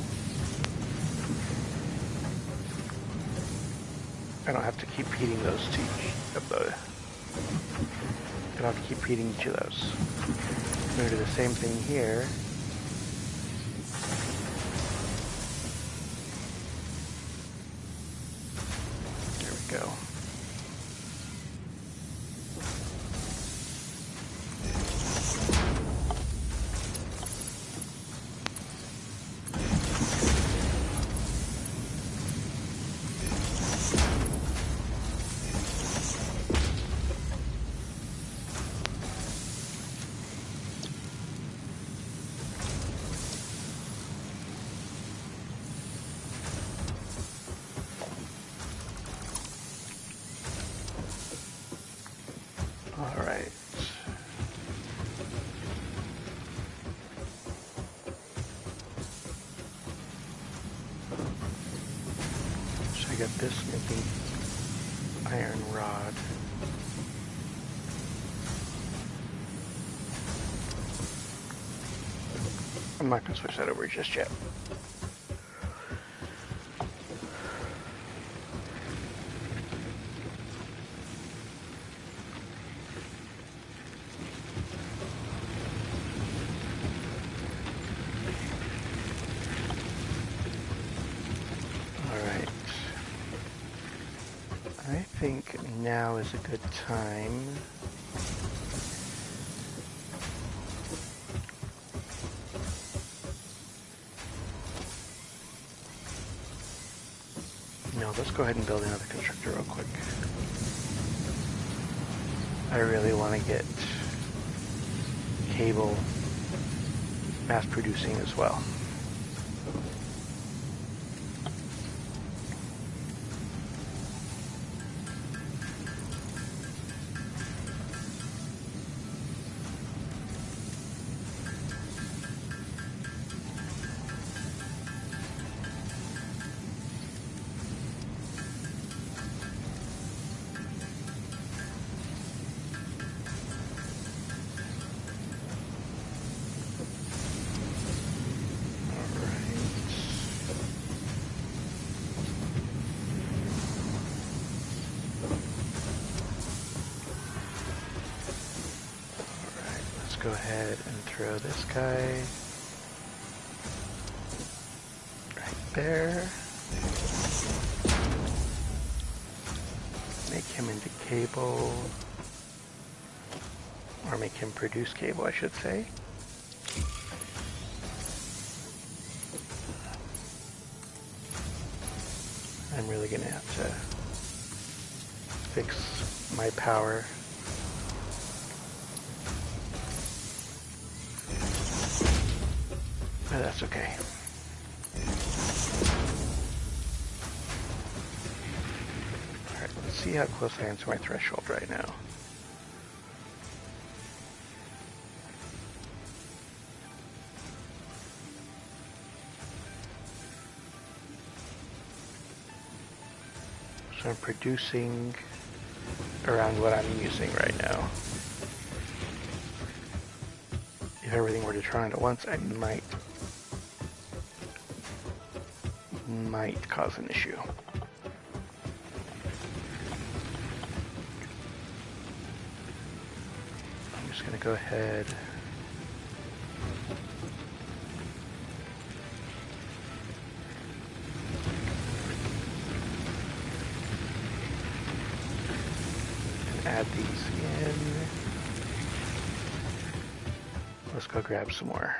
I don't have to keep feeding those to each of the... I don't have to keep feeding each of those. I'm going to do the same thing here. this making iron rod. I'm not going to switch that over just yet. Alright. I think now is a good time let's go ahead and build another constructor real quick. I really want to get cable mass producing as well. Go ahead and throw this guy right there. Make him into cable, or make him produce cable, I should say. I'm really going to have to fix my power. But that's okay. Alright, let's see how close I am to my threshold right now. So I'm producing around what I'm using right now. If everything were to turn on at once, I might cause an issue. I'm just going to go ahead and add these in. Let's go grab some more.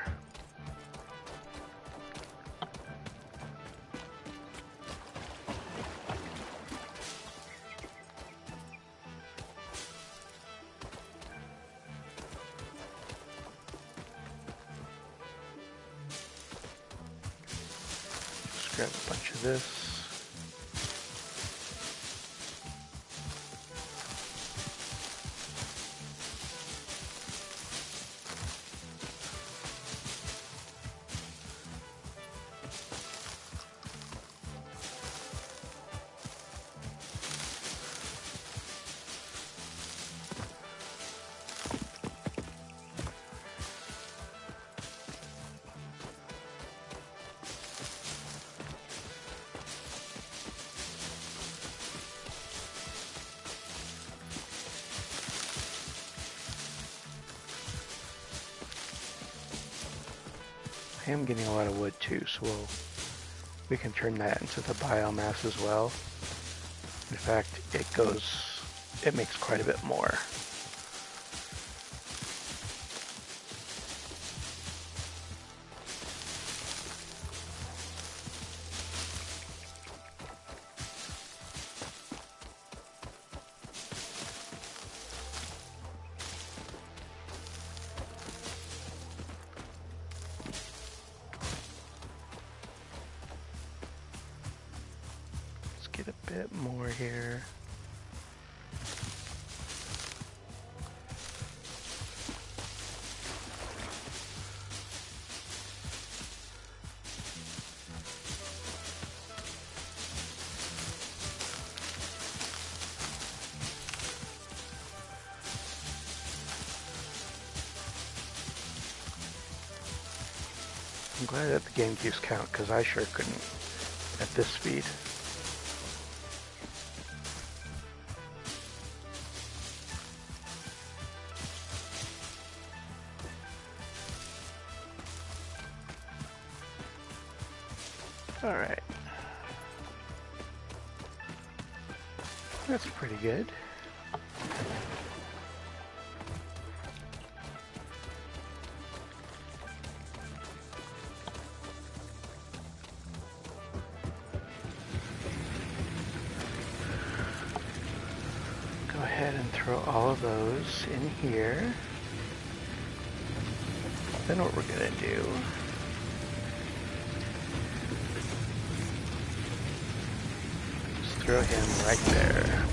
Grab a bunch of this. I am getting a lot of wood too, so we can turn that into the biomass as well. In fact, it makes quite a bit more. Get a bit more here. I'm glad that the game keeps count, because I sure couldn't at this speed. Alright. That's pretty good. Go ahead and throw all of those in here. Then what we're gonna do is throw him right there.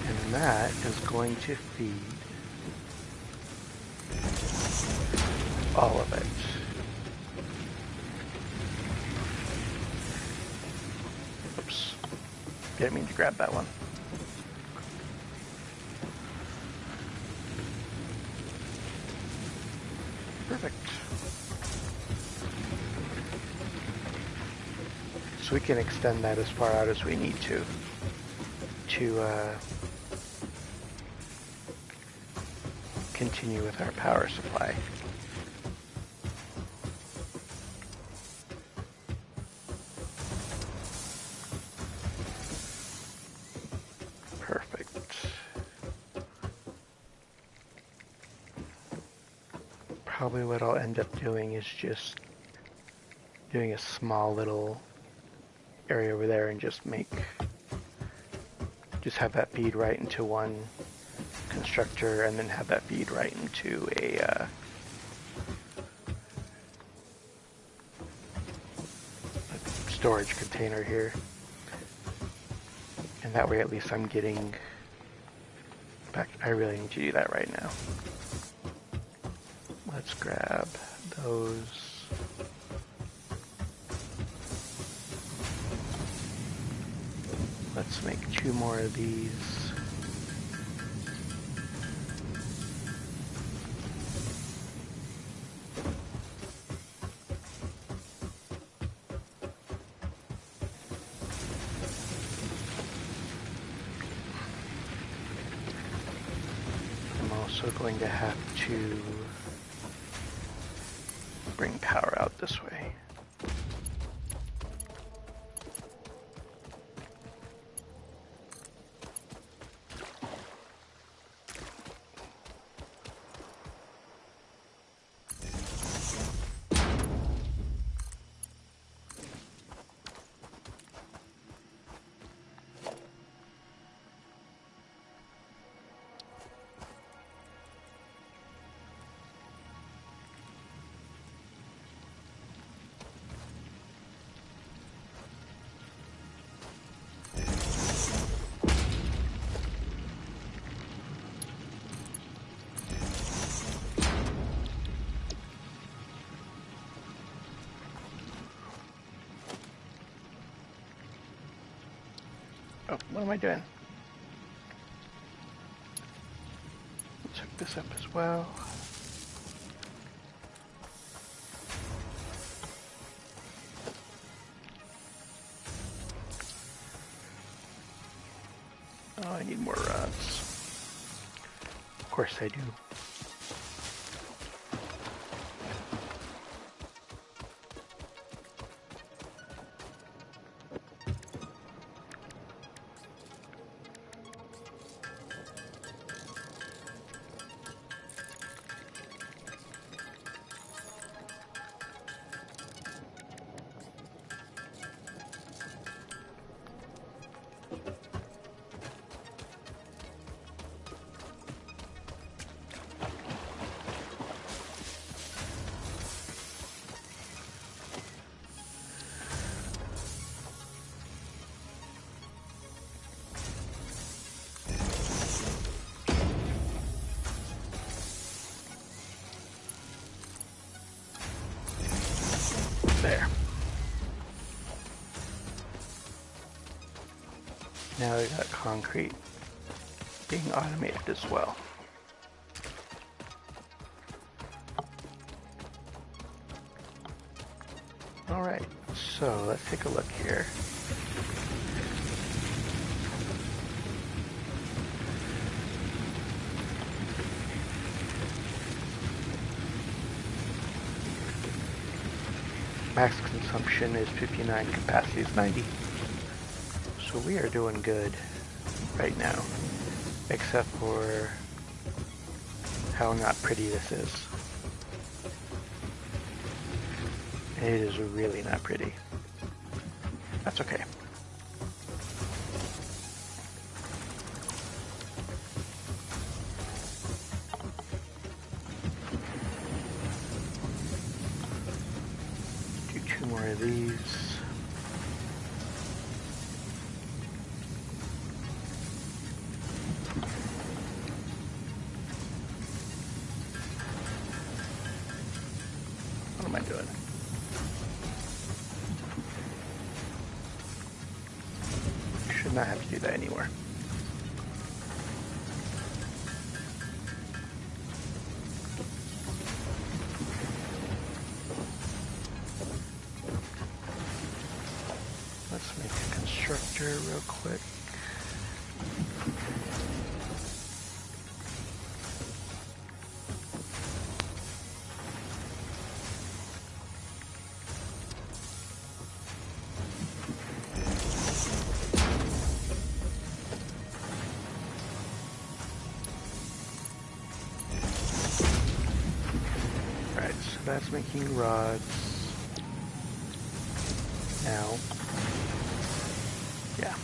And that is going to feed all of it. Oops. Didn't mean to grab that one. Perfect. So we can extend that as far out as we need to continue with our power supply. Perfect. Probably what I'll end up doing is just doing a small little area over there and just have that feed right into one constructor and then have that feed right into a storage container here. And that way at least I'm getting... In fact, I really need to do that right now. Let's grab those. Let's make 2 more of these. I'm also going to have to bring power out this way. Oh, what am I doing? Let's hook this up as well. Oh, I need more rods. Of course I do. Now we got concrete being automated as well. Alright, so let's take a look here. Max consumption is 59, capacity is 90. So we are doing good right now, except for how not pretty this is. It is really not pretty. That's okay. Do 2 more of these. What am I doing? Should not have to do that anymore. Let's make a constructor real quick. Alright, so that's making rods. Now, yeah.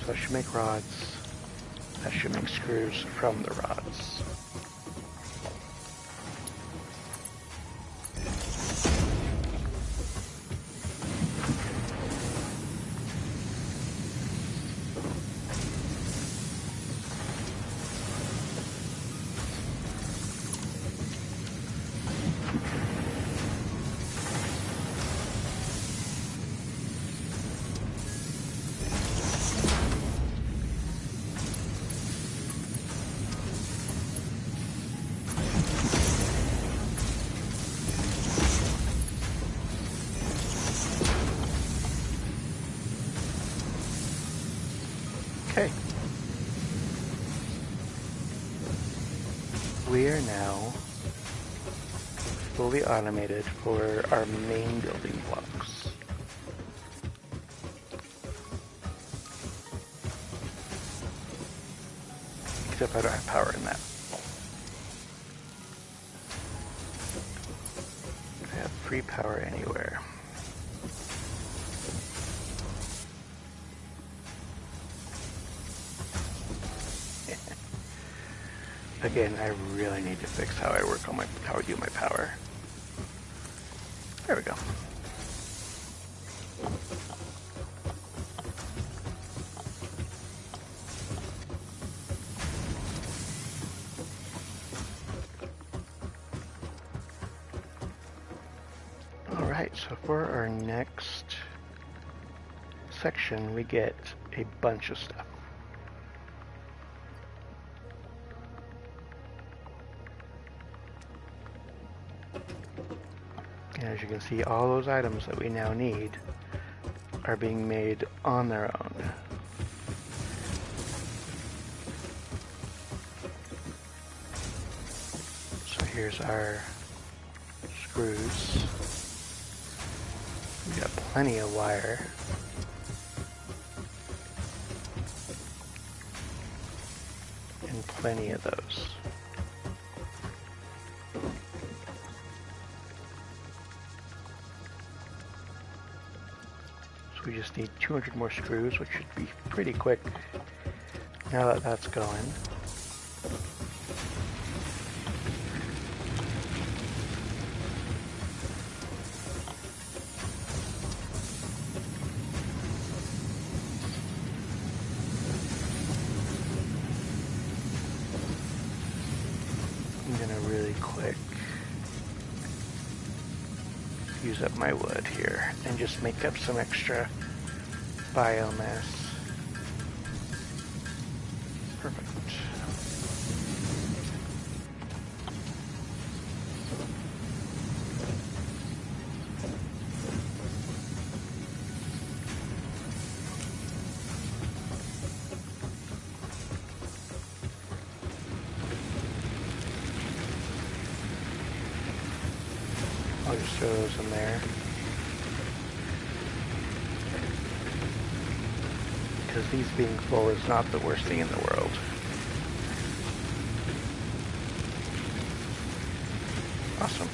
So I should make rods. I should make screws from the rods. Okay. We are now fully automated for our main building blocks. Except I don't have power in that. I have free power anywhere. Again, I really need to fix how I work on how I do my power. There we go. Alright, so for our next section, we get a bunch of stuff. And as you can see, all those items that we now need are being made on their own. So here's our screws. We got plenty of wire. And plenty of those. We just need 200 more screws, which should be pretty quick now that that's going. I'm gonna really quick use up my wood here and just make up some extra biomass. I'll just throw those in there. Because these being full is not the worst thing in the world. Awesome.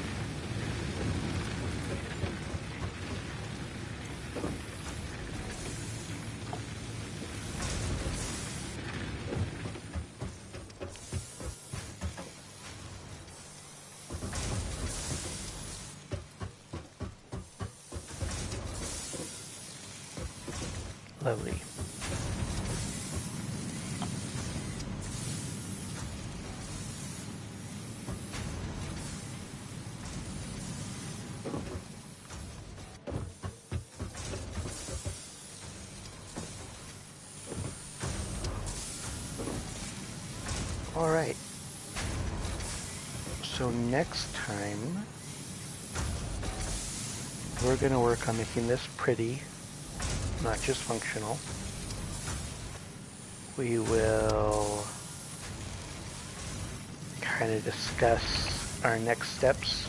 Lovely. All right. So next time, we're going to work on making this pretty, not just functional. We will kind of discuss our next steps,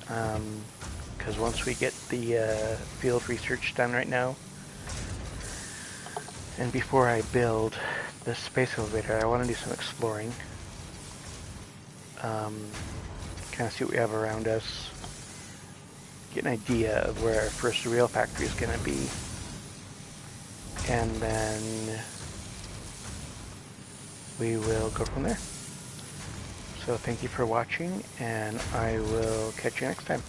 because once we get the field research done right now, and before I build the space elevator, I want to do some exploring, kind of see what we have around us, get an idea of where our first real factory is going to be, and then we will go from there. So thank you for watching, and I will catch you next time.